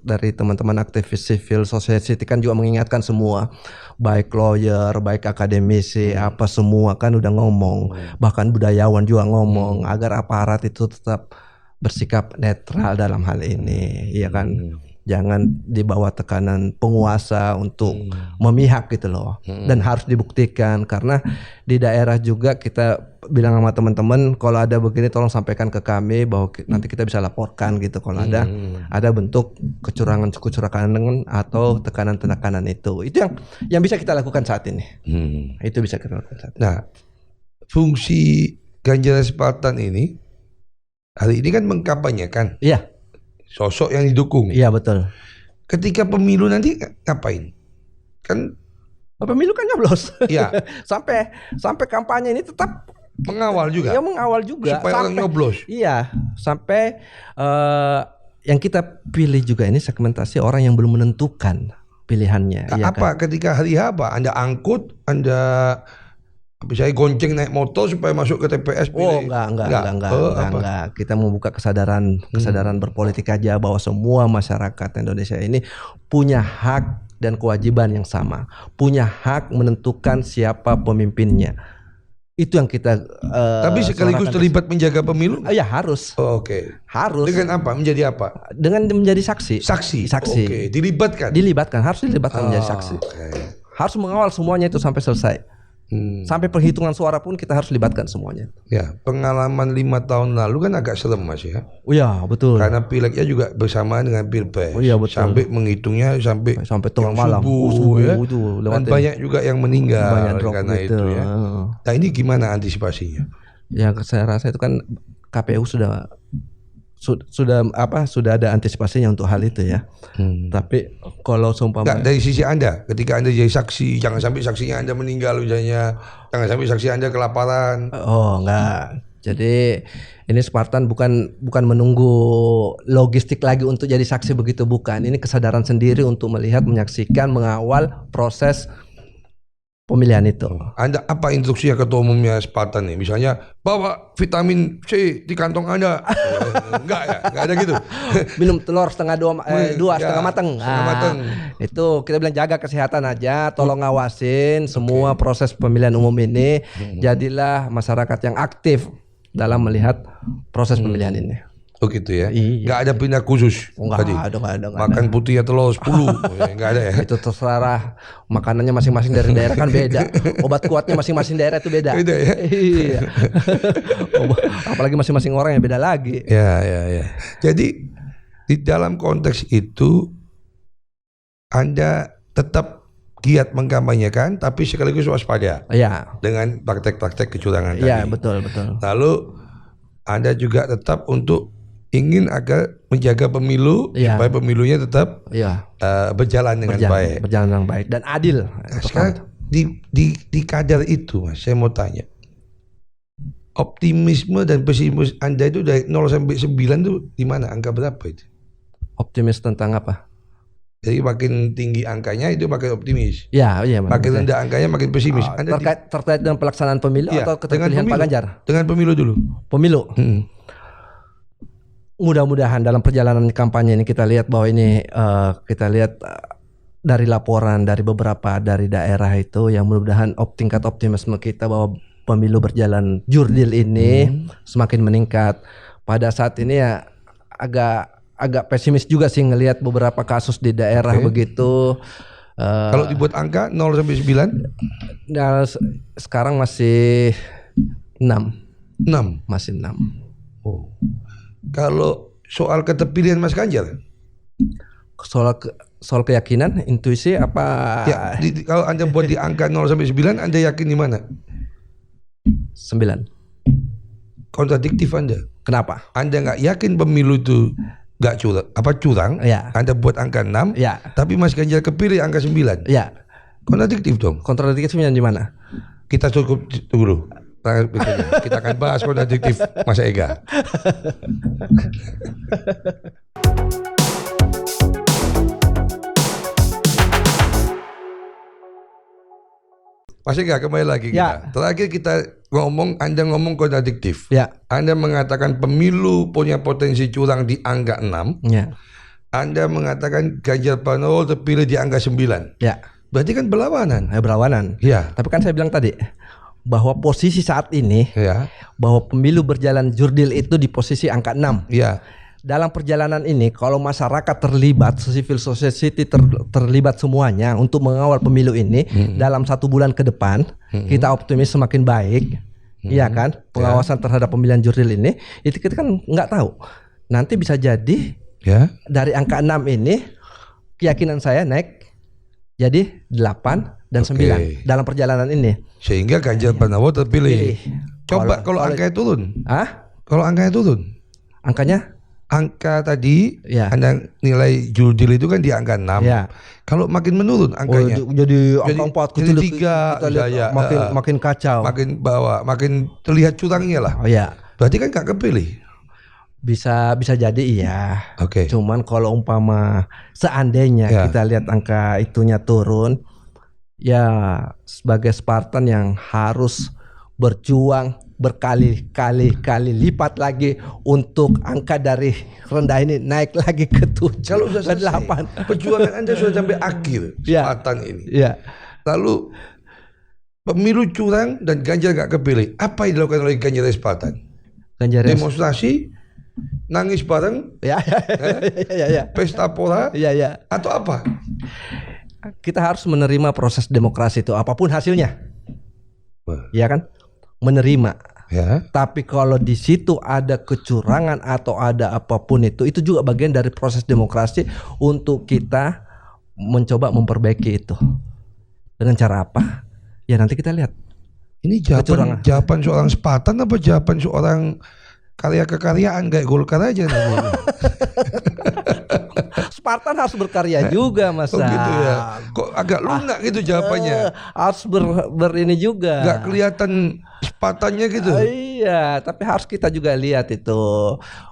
dari teman-teman aktivis civil society kan juga mengingatkan semua, baik lawyer, baik akademisi, apa semua kan udah ngomong, bahkan budayawan juga ngomong agar aparat itu tetap bersikap netral dalam hal ini, ya kan? Jangan di bawah tekanan penguasa untuk memihak gitu loh. Dan harus dibuktikan, karena di daerah juga kita bilang sama teman-teman, kalau ada begini tolong sampaikan ke kami bahwa nanti kita bisa laporkan gitu kalau ada bentuk kecurangan atau tekanan itu. Itu yang bisa kita lakukan saat ini. Itu bisa kita lakukan saat ini. Nah, fungsi Ganjar Spartan ini hari ini kan mengkampanyekan. Iya. Sosok yang didukung. Iya, betul. Ketika pemilu nanti ngapain? Kan pemilu kan nyoblos. Iya. sampai kampanye ini tetap mengawal juga. Iya, mengawal juga. Supaya orang nyoblos. Iya, sampai yang kita pilih juga ini segmentasi orang yang belum menentukan pilihannya. Apa kan? Ketika hari apa? Anda angkut, Anda bisa gonceng naik motor supaya masuk ke TPS. Enggak. Kita membuka kesadaran berpolitik aja bahwa semua masyarakat Indonesia ini punya hak dan kewajiban yang sama, punya hak menentukan siapa pemimpinnya. Itu yang kita. Tapi sekaligus terlibat menjaga pemilu? Ya harus. Oke. Harus. Dengan apa? Menjadi apa? Dengan menjadi saksi. Saksi. Oke. Dilibatkan. Harus dilibatkan menjadi saksi. Harus mengawal semuanya itu sampai selesai. Sampai perhitungan suara pun kita harus libatkan semuanya. Ya, pengalaman 5 tahun lalu kan agak serem Mas ya. Oh ya, betul. Karena pileknya juga bersamaan dengan pilpres. Oh iya, betul. Sampai menghitungnya sampai tengah malam. Subuh ya. Itu, dan banyak juga yang meninggal karena itu ya. Nah, ini gimana antisipasinya? Ya, saya rasa itu kan KPU sudah ada antisipasinya untuk hal itu ya. Tapi kalau seumpama dari sisi Anda, ketika Anda jadi saksi, jangan sampai saksinya Anda meninggal misalnya, jangan sampai saksi Anda kelaparan. Oh, enggak. Jadi ini Spartan bukan menunggu logistik lagi untuk jadi saksi begitu, bukan. Ini kesadaran sendiri untuk melihat, menyaksikan, mengawal proses pemilihan itu. Anda apa instruksinya ketua umumnya Spartan nih? Misalnya bawa vitamin C di kantong Anda. Enggak ada gitu. Minum telur setengah matang. Setengah matang. Itu kita bilang jaga kesehatan aja, tolong ngawasin semua proses pemilihan umum ini. Jadilah masyarakat yang aktif dalam melihat proses pemilihan ini. Oh gitu ya. Iya. Nggak ada pindah khusus. Nggak tadi. Ada. Makan putih atau telur 10. Nggak ada ya. Itu terserah. Makanannya masing-masing dari daerah kan beda. Obat kuatnya masing-masing daerah itu beda. Beda ya. Iya. Apalagi masing-masing orang yang beda lagi. Ya. Jadi di dalam konteks itu Anda tetap giat mengkampanyekan tapi sekaligus waspada. Iya. Dengan praktek-praktek kecurangan tadi. Iya, betul. Lalu Anda juga tetap untuk ingin agar menjaga pemilu supaya pemilunya tetap berjalan dengan baik. Berjalan dengan baik dan adil. Sekarang di kadar itu Mas, saya mau tanya. Optimisme dan pesimis Anda itu dari 0 sampai 9 itu di mana? Angka berapa itu? Optimis tentang apa? Jadi makin tinggi angkanya itu makin optimis. Iya. Makin rendah angkanya makin pesimis. Terkait dengan pelaksanaan pemilu atau keterpilihan Pak Ganjar? Dengan pemilu dulu. Pemilu. Mudah-mudahan dalam perjalanan kampanye ini kita lihat bahwa ini kita lihat dari laporan dari beberapa dari daerah itu yang mudah-mudahan tingkat optimisme kita bahwa pemilu berjalan jurdil ini semakin meningkat. Pada saat ini ya agak pesimis juga sih ngelihat beberapa kasus di daerah begitu. Kalau dibuat angka 0 sampai 9? Nah, sekarang masih 6. Masih 6. Oh. Kalau soal keterpilihan Mas Ganjar? Soal keyakinan, intuisi apa? Ya, kalau Anda buat di angka 0 sampai 9, Anda yakin di mana? 9. Kontradiktif Anda. Kenapa? Anda nggak yakin pemilu itu nggak curang? Ya. Anda buat angka 6, ya. Tapi Mas Ganjar kepilih angka 9. Ya. Kontradiktif dong. Kontradiktifnya di mana? Kita cukup dulu. Kita akan bahas kontradiktif Mas Ega. Mas Ega, kembali lagi kita. Terakhir kita Anda ngomong kontradiktif. Ya. Anda mengatakan pemilu punya potensi curang di angka 6. Ya. Anda mengatakan Ganjar Pranowo terpilih di angka 9. Ya. Berarti kan berlawanan. Berlawanan. Ya. Tapi kan saya bilang tadi bahwa posisi saat ini, ya, bahwa pemilu berjalan jurdil itu di posisi angka 6. Ya. Dalam perjalanan ini, kalau masyarakat terlibat, civil society terlibat semuanya untuk mengawal pemilu ini, dalam 1 bulan ke depan, kita optimis semakin baik, iya kan? Pengawasan terhadap pemilihan jurdil ini, itu kita kan nggak tahu. Nanti bisa jadi dari angka 6 ini, keyakinan saya naik jadi 8 dan 9 dalam perjalanan ini. Sehingga Ganjar Pranowo terpilih. Coba kalau angkanya turun. Kalau angkanya turun. Angka tadi Anda nilai jurdil itu kan di angka 6. Ya. Kalau makin menurun angkanya. Jadi angka 4 jadi 3 makin kacau. Makin bawah, makin terlihat curangnya lah. Oh ya. Berarti kan gak kepilih. Bisa jadi iya. Oke. Cuman kalau umpama seandainya kita lihat angka itunya turun, ya sebagai Spartan yang harus berjuang berkali-kali lipat lagi untuk angka dari rendah ini naik lagi ke 7. Kalau sudah selesai, 8. Perjuangan Anda sudah sampai akhir Spartan ini. Ya. Lalu pemilu curang dan Ganjar gak kepilih. Apa yang dilakukan oleh Ganjar Spartan? Demonstrasi, nangis bareng, pesta pora, atau apa? Kita harus menerima proses demokrasi itu apapun hasilnya, ya kan? Menerima. Tapi kalau di situ ada kecurangan atau ada apapun itu juga bagian dari proses demokrasi untuk kita mencoba memperbaiki itu. Dengan cara apa? Ya nanti kita lihat. Ini jawaban seorang Spartan apa jawaban seorang karya kekaryaan kayak Golkar aja namanya. Spartan harus berkarya juga, Mas. Oh gitu ya. Kok agak lunak gitu jawabannya. Harus ini juga. Gak kelihatan Spartannya gitu. Iya, tapi harus kita juga lihat itu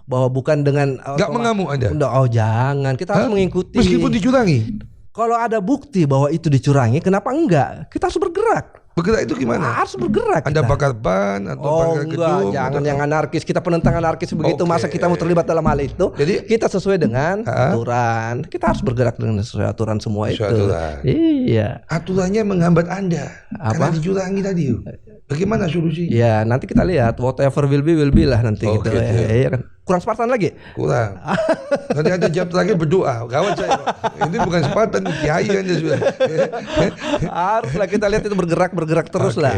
bahwa bukan dengan gak mengamuk Anda. Oh jangan, kita harus mengikuti. Meskipun dicurangi. Kalau ada bukti bahwa itu dicurangi, kenapa enggak? Kita harus bergerak. Bergerak itu gimana? Harus bergerak. Anda bakar ban atau bakar gedung? Jangan yang anarkis. Kita penentang anarkis begitu. Masa kita mau terlibat dalam hal itu? Jadi kita sesuai dengan aturan. Kita harus bergerak dengan sesuai aturan semua itu. Iya. Aturannya menghambat Anda. Karena dicurangi tadi. Bagaimana solusinya? Ya nanti kita lihat. Whatever will be lah nanti gitu. Ya kan. Kurang Spartan lagi? Kurang. Nanti Anda jawab lagi berdoa. Gawat saya. Ini bukan Spartan, kiai Anda sudah. Haruslah kita lihat itu bergerak terus lah.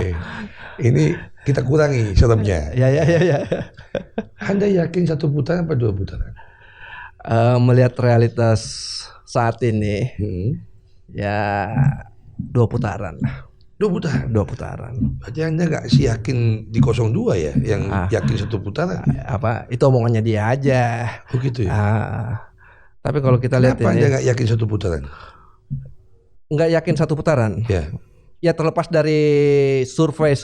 Ini kita kurangi seremnya. Ya. Anda yakin 1 putaran apa 2 putaran? Melihat realitas saat ini, ya 2 putaran lah. 2 putaran. Berarti Anda gak sih yakin di 02 ya, yang yakin 1 putaran? Apa? Itu omongannya dia aja. Oh gitu ya. Tapi kalau kita lihat ini, Anda gak yakin 1 putaran? Nggak yakin 1 putaran. Ya terlepas dari survei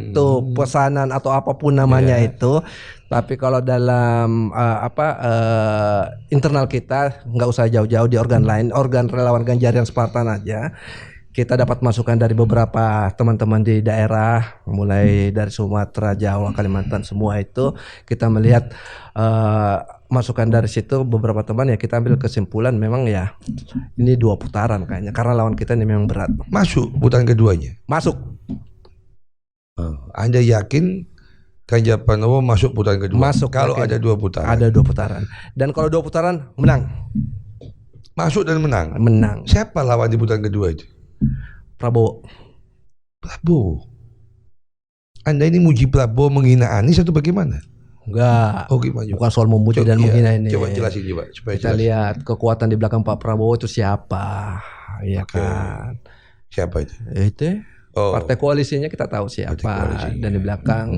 itu, pesanan atau apapun namanya itu. Tapi kalau dalam internal kita, nggak usah jauh-jauh di organ lain, organ relawan Ganjarian Spartan aja. Kita dapat masukan dari beberapa teman-teman di daerah, mulai dari Sumatera, Jawa, Kalimantan, semua itu kita melihat masukan dari situ beberapa teman, ya kita ambil kesimpulan memang ya ini 2 putaran kayaknya karena lawan kita ini memang berat. Masuk putaran keduanya? Masuk. Anda yakin Ganjar Pranowo masuk putaran kedua? Masuk. Kalau ada 2 putaran? Ada 2 putaran. Dan kalau 2 putaran menang. Masuk dan menang? Menang. Siapa lawan di putaran kedua itu? Prabowo. Anda ini muji Prabowo menghina Anies atau bagaimana? Enggak. Oh gimana? Bukan soal memuji dan menghina ini. Coba jelasin coba supaya kita lihat kekuatan di belakang Pak Prabowo itu siapa, iya kan? Siapa itu? Itu partai koalisinya kita tahu siapa, dan di belakang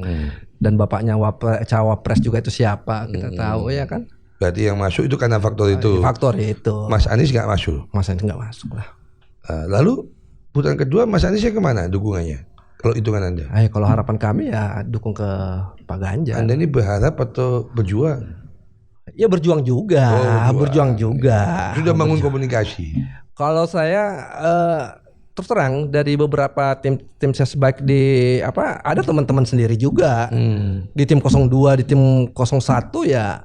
dan bapaknya cawapres juga itu siapa kita tahu, ya kan? Berarti yang masuk itu karena faktor itu. Faktor itu. Mas Anies nggak masuk. Mas Anies nggak masuk lah. Lalu putaran kedua Mas Aniesnya kemana dukungannya? Kalau hitungan Anda? Kalau harapan kami ya dukung ke Pak Ganjar. Anda ini berharap atau berjuang? Ya berjuang juga, berjuang juga. Sudah bangun komunikasi? Kalau saya terus terang dari beberapa tim sesbike di ada teman-teman sendiri juga di tim 02, di tim 01 ya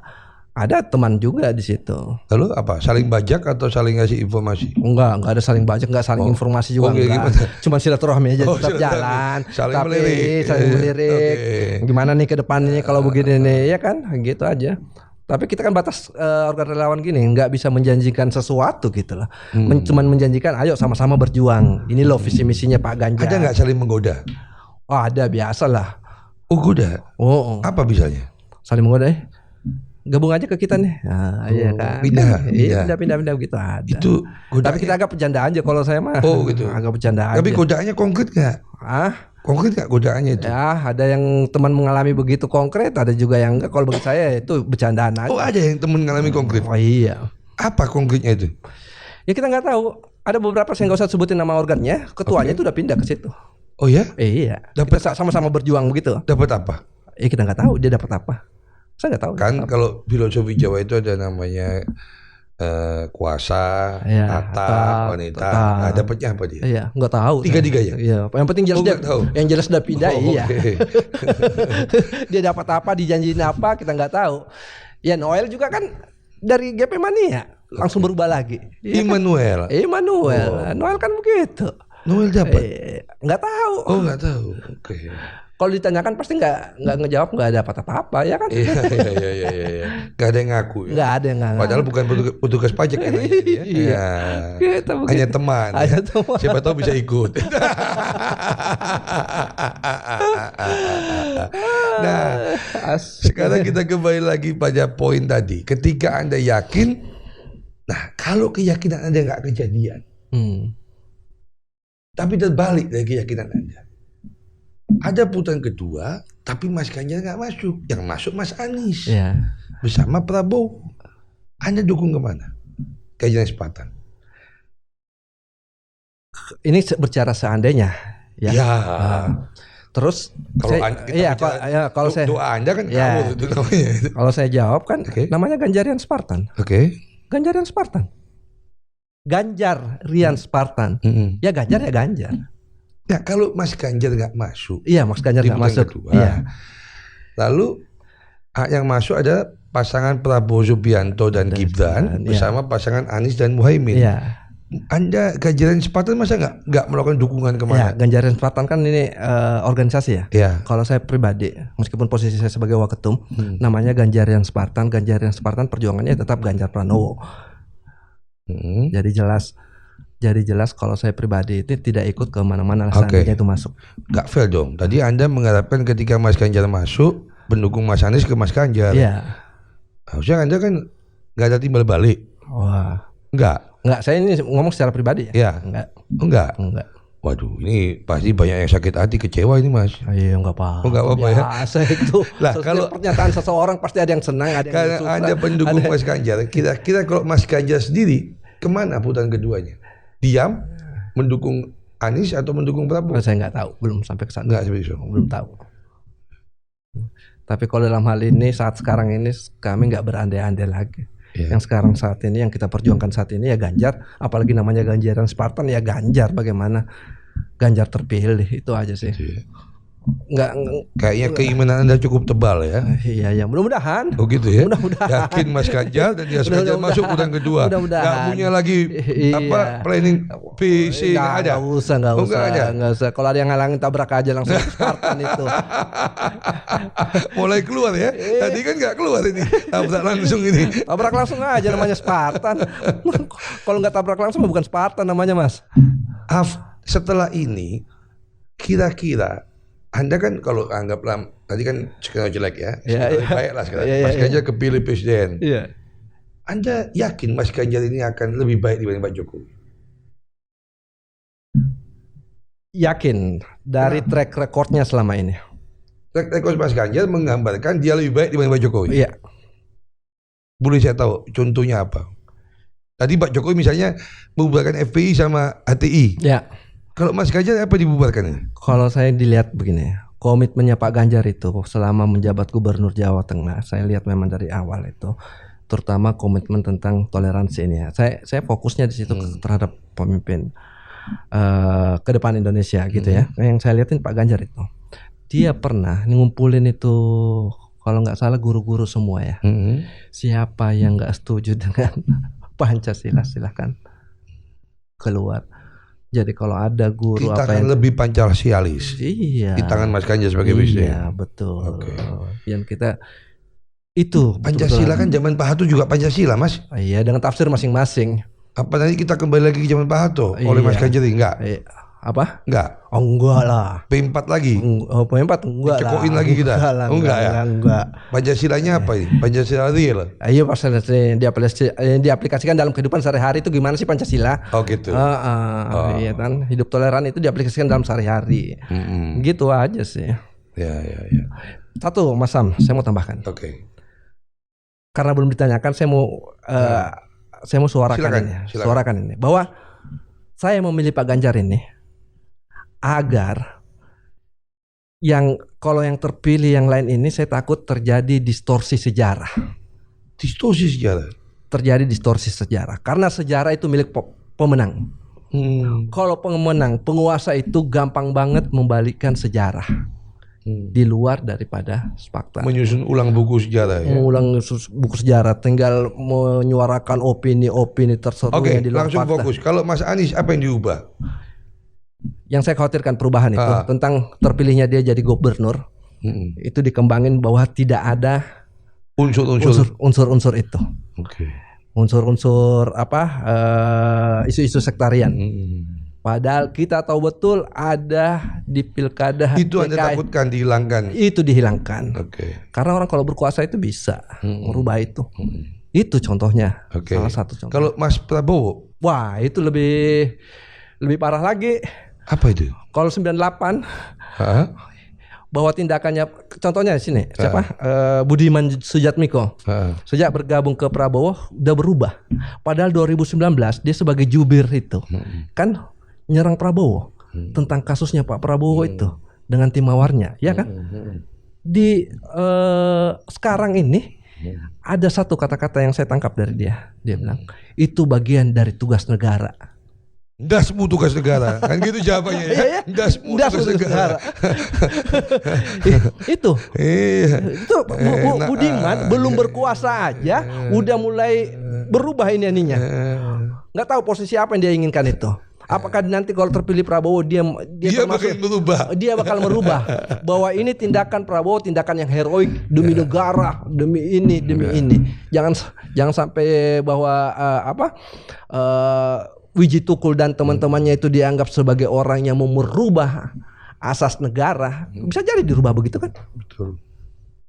Ada teman juga di situ. Lalu apa? Saling bajak atau saling ngasih informasi? Enggak ada saling bajak, enggak saling informasi juga enggak. Cuma silaturahmi aja tetap jalan. Saling melirik. Saling melirik. Gimana nih ke depannya kalau begini nih, ya kan? Gitu aja. Tapi kita kan batas organ relawan gini, nggak bisa menjanjikan sesuatu gitu lah. Cuman menjanjikan, ayo sama-sama berjuang. Ini loh visi misinya Pak Ganjar. Ada nggak saling menggoda? Oh ada, biasalah. Oh goda? Oh. Apa misalnya? Saling menggoda gabung aja ke kita nih. Nah, iya kan. Pindah gitu ada. Itu godanya. Tapi kita agak bercanda aja kalau saya mah. Oh gitu. Agak bercanda aja. Tapi godaannya konkret nggak? Konkret nggak godaannya itu? Ya, ada yang teman mengalami begitu konkret, ada juga yang enggak. Kalau bagi saya itu bercandaan aja. Oh, ada yang teman mengalami konkret? Oh iya. Apa konkretnya itu? Ya kita nggak tahu. Ada beberapa saya nggak usah sebutin nama organnya. Ketuanya itu udah pindah ke situ. Oh ya? Iya. Dapat sama-sama berjuang begitu. Dapat apa? Kita nggak tahu dia dapat apa. Saya nggak tahu. Kan kalau filosofi Jawa itu ada namanya kuasa, tata, wanita. Nah, dapatnya apa dia? Iya, nggak tahu. Tiga-tiganya. Iya, yang penting jelas dia. Yang jelas udah pindah. Iya. Okay. Dia dapat apa, dijanjiin apa, kita nggak tahu. Ya Noel juga kan dari GP Mania langsung berubah lagi. Immanuel. Noel kan begitu. Noel dapat? Nggak tahu. Oh nggak tahu. Oke. Kalau ditanyakan pasti nggak ngejawab, nggak ada apa-apa ya kan? Iya. Nggak ada yang ngaku. Ya? Nggak ada yang ngaku. Padahal bukan petugas pajak yang nanya dia. Iya. Hanya teman. Ya. Siapa tahu bisa ikut. Nah, sekarang kita kembali lagi pada poin tadi. Ketika Anda yakin, nah kalau keyakinan Anda nggak kejadian, tapi terbalik dari keyakinan Anda. Ada putaran kedua, tapi Mas Ganjar nggak masuk. Yang masuk Mas Anies bersama Prabowo. Anda dukung kemana? Ganjar Spartan. Ini berbicara seandainya, ya. Terus, kalau saya doa Anda kan kamu itu namanya. Kalau saya jawab kan, namanya Ganjarian Spartan. Ganjarian Spartan. Ganjar Rian Spartan. Ya Ganjar ya Ganjar. Nah kalau Mas Ganjar nggak masuk, Mas Ganjar nggak masuk. Kedua, lalu yang masuk ada pasangan Prabowo Subianto dan Gibran bersama pasangan Anies dan Muhaimin. Anda Ganjarian Spartan masa nggak melakukan dukungan kemana? Ganjarian Spartan kan ini organisasi ya. Kalau saya pribadi, meskipun posisi saya sebagai waketum, namanya Ganjarian Spartan. Ganjarian Spartan perjuangannya tetap Ganjar Pranowo. Jadi jelas kalau saya pribadi itu tidak ikut ke mana-mana seandainya itu masuk. Gak fair dong. Tadi Anda mengharapkan ketika Mas Ganjar masuk, pendukung Mas Anies ke Mas Ganjar. Iya. Harusnya Anda kan gak ada timbal balik. Wah. Enggak, saya ini ngomong secara pribadi ya. Enggak. Waduh, ini pasti banyak yang sakit hati, kecewa ini Mas. Iya, enggak apa-apa. Enggak apa-apa ya. Biasa itu. Lah, kalau pernyataan seseorang pasti ada yang senang, ada yang suka. Anda pendukung Mas Ganjar, kira-kira kalau Mas Ganjar sendiri kemana putaran keduanya? Diam, mendukung Anies atau mendukung Prabowo? Saya nggak tahu, belum sampai ke sana. Nggak seperti itu. Belum tahu. Tapi kalau dalam hal ini saat sekarang ini kami nggak berandai-andai lagi. Yang sekarang saat ini yang kita perjuangkan saat ini ya Ganjar, apalagi namanya Ganjarian Spartan ya Ganjar, bagaimana Ganjar terpilih itu aja sih. Nggak kayaknya keimanan Anda cukup tebal ya. Iya, mudah-mudahan. Oh gitu ya. Mudah-mudahan. Yakin Mas Ganjar dan Mas Ganjar masuk putaran kedua. Mudah-mudahan. Nggak punya lagi planning PC ada. Nggak usah. Kalau ada yang ngalangin tabrak aja langsung Spartan itu. Mulai keluar ya. Tadi kan nggak keluar ini. Tabrak langsung ini. Tabrak langsung aja namanya Spartan. Kalau nggak tabrak langsung bukan Spartan namanya Mas. Setelah ini kira-kira Anda kan kalau anggaplah tadi kan sekarang jelek ya, baiklah sekarang Mas Ganjar kepilih presiden. Anda yakin Mas Ganjar ini akan lebih baik dibanding Pak Jokowi? Yakin dari track recordnya selama ini. Track record Mas Ganjar menggambarkan dia lebih baik dibanding Pak Jokowi. Iya. Boleh saya tahu contohnya apa? Tadi Pak Jokowi misalnya membubarkan FPI sama HTI. Iya. Kalau Mas Ganjar apa dibubarkan? Kalau saya dilihat begini, komitmennya Pak Ganjar itu selama menjabat Gubernur Jawa Tengah, saya lihat memang dari awal itu, terutama komitmen tentang toleransi ini ya. Saya fokusnya di situ terhadap pemimpin ke depan Indonesia gitu ya. Yang saya lihatin Pak Ganjar itu, dia pernah ngumpulin itu kalau nggak salah guru-guru semua ya. Siapa yang nggak setuju dengan Pancasila silahkan keluar. Jadi kalau ada guru kita kan lebih Pancasialis. Iya. Di tangan Mas Ganjar sebagai presiden. Iya betul. Yang kita itu Pancasila kan zaman Pak Harto juga Pancasila, Mas. Iya, dengan tafsir masing-masing. Apa nanti kita kembali lagi ke zaman Pak Harto oleh Mas Ganjar enggak? Apa? Enggak. Oh, enggak lah. P4 lagi. P4 enggak lah. Cekokin lagi kita. Enggak ya. Enggak. Pancasilanya apa ini? Pancasila real. Ayo diaplikasikan dalam kehidupan sehari-hari itu gimana sih Pancasila? Oh gitu. Iya kan, hidup toleran itu diaplikasikan dalam sehari-hari. Gitu aja sih. Ya. Satu, Mas Sam, saya mau tambahkan. Oke. Karena belum ditanyakan, saya mau suarakan ini bahwa saya memilih Pak Ganjar ini agar kalau yang terpilih yang lain ini saya takut terjadi distorsi sejarah. Distorsi sejarah. Terjadi distorsi sejarah karena sejarah itu milik pemenang. Kalau pemenang, penguasa itu gampang banget membalikkan sejarah. Di luar daripada fakta. Menyusun ulang buku sejarah ya. Mengulang buku sejarah, tinggal menyuarakan opini terseru yang di luar langsung fakta. Fokus. Kalau Mas Anies apa yang diubah? Yang saya khawatirkan perubahan itu tentang terpilihnya dia jadi gubernur. Itu dikembangin bahwa tidak ada unsur-unsur itu. Unsur-unsur isu-isu sektarian. Padahal kita tahu betul ada di pilkada itu DKI. Anda takutkan dihilangkan. Itu dihilangkan. Karena orang kalau berkuasa itu bisa merubah itu. Itu contohnya. Salah satu contoh. Kalau Mas Prabowo, wah itu lebih parah lagi. Apa itu? Kalau 98 bahwa tindakannya, contohnya di sini siapa? Budiman Sujatmiko. Sejak bergabung ke Prabowo udah berubah. Padahal 2019 dia sebagai jubir itu kan nyerang Prabowo tentang kasusnya Pak Prabowo itu dengan tim mawarnya, ya kan? Di sekarang ini ada satu kata-kata yang saya tangkap dari dia. Dia bilang itu bagian dari tugas negara. Dasmu tugas negara, kan gitu jawabannya ya. Dasmu tugas negara. Itu Budiman belum berkuasa aja udah mulai berubah ininya. Nggak tahu posisi apa yang dia inginkan itu. Apakah nanti kalau terpilih Prabowo dia bakal merubah bahwa ini tindakan Prabowo tindakan yang heroik demi negara, demi ini. Jangan sampai bahwa Wiji Tukul dan teman-temannya itu dianggap sebagai orang yang mau merubah asas negara. Bisa jadi dirubah begitu kan? Betul.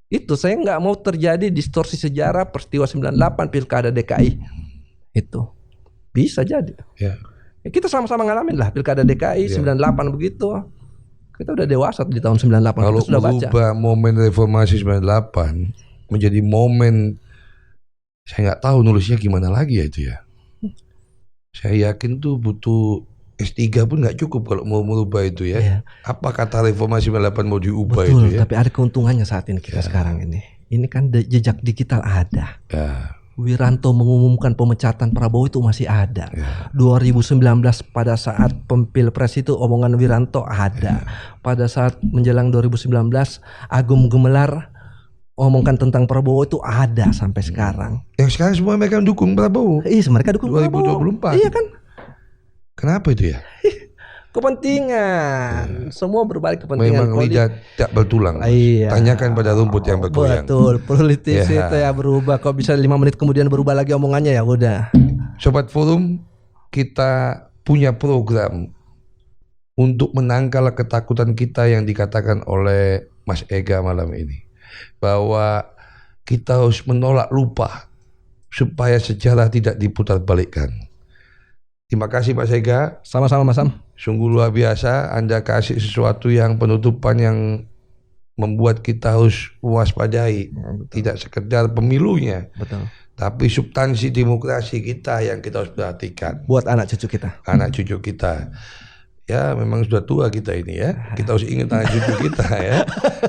Itu saya nggak mau terjadi distorsi sejarah peristiwa 98 Pilkada DKI. Itu bisa jadi. Ya, kita sama-sama ngalamin lah Pilkada DKI 98 begitu. Kita udah dewasa di tahun 98. Kalau kita sudah merubah momen reformasi 98 menjadi momen, saya nggak tahu nulisnya gimana lagi ya itu ya. Saya yakin tuh butuh S3 pun nggak cukup kalau mau merubah itu ya. Iya. Apa kata reformasi 98 mau diubah? Betul, itu ya. Tapi ada keuntungannya saat ini kita sekarang ini. Ini kan jejak digital ada. Ya. Wiranto mengumumkan pemecatan Prabowo itu masih ada. Ya. 2019 pada saat Pilpres itu omongan Wiranto ada. Ya. Pada saat menjelang 2019 Agung Gemelar omongkan tentang Prabowo itu ada sampai sekarang. Yang sekarang semua mereka dukung Prabowo. Iya, mereka dukung 2024. Iya kan? Kenapa itu ya? Kepentingan. Semua berbalik kepentingan. Memang lidah tak bertulang. Iya. Tanyakan pada rumput yang bergoyang. Betul, politisi itu ya berubah. Kok bisa 5 menit kemudian berubah lagi omongannya, ya udah. Sobat Forum, kita punya program untuk menangkal ketakutan kita yang dikatakan oleh Mas Ega malam ini. Bahwa kita harus menolak lupa supaya sejarah tidak diputar balikkan. Terima kasih Pak Sega. Sama-sama Mas Sam. Sungguh luar biasa Anda kasih sesuatu yang penutupan yang membuat kita harus waspadai. Tidak sekedar pemilunya. Betul. Tapi substansi demokrasi kita yang kita harus perhatikan. Buat anak cucu kita. Anak cucu kita. ya memang sudah tua kita ini ya. Kita harus ingat anak cucu kita ya.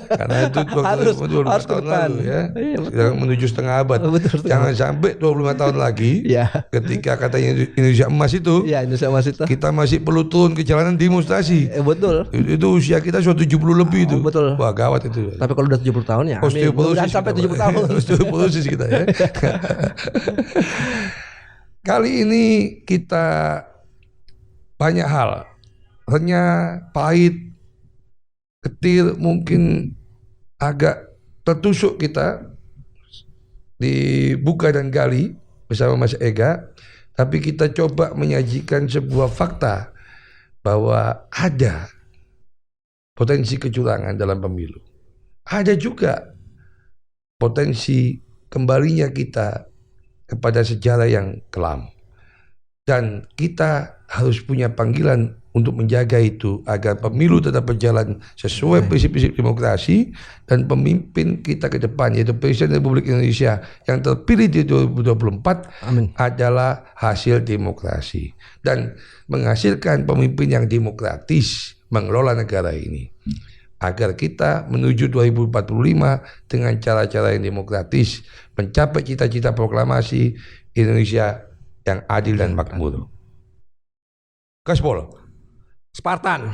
Karena itu 25 tahun lalu ya. Sedang menuju setengah abad. Jangan sampai 25 tahun lagi ketika katanya Indonesia emas itu, Indonesia emas itu, kita masih perlu turun ke jalanan demonstrasi. Betul. Itu usia kita sudah 70 lebih itu. Betul. Wah gawat itu. Tapi kalau udah 70 tahun ya, osteoporosis sampai 70 tahun. Osteoporosis kita ya. Kali ini kita banyak hal, renyah, pahit, getir, mungkin agak tertusuk kita dibuka dan gali bersama Mas Ega, tapi kita coba menyajikan sebuah fakta bahwa ada potensi kecurangan dalam pemilu. Ada juga potensi kembalinya kita kepada sejarah yang kelam. Dan kita harus punya panggilan untuk menjaga itu agar pemilu tetap berjalan sesuai prinsip-prinsip demokrasi dan pemimpin kita ke depan yaitu Presiden Republik Indonesia yang terpilih di 2024 adalah hasil demokrasi dan menghasilkan pemimpin yang demokratis mengelola negara ini agar kita menuju 2045 dengan cara-cara yang demokratis mencapai cita-cita proklamasi Indonesia yang adil dan makmur. Gaspol. Spartan.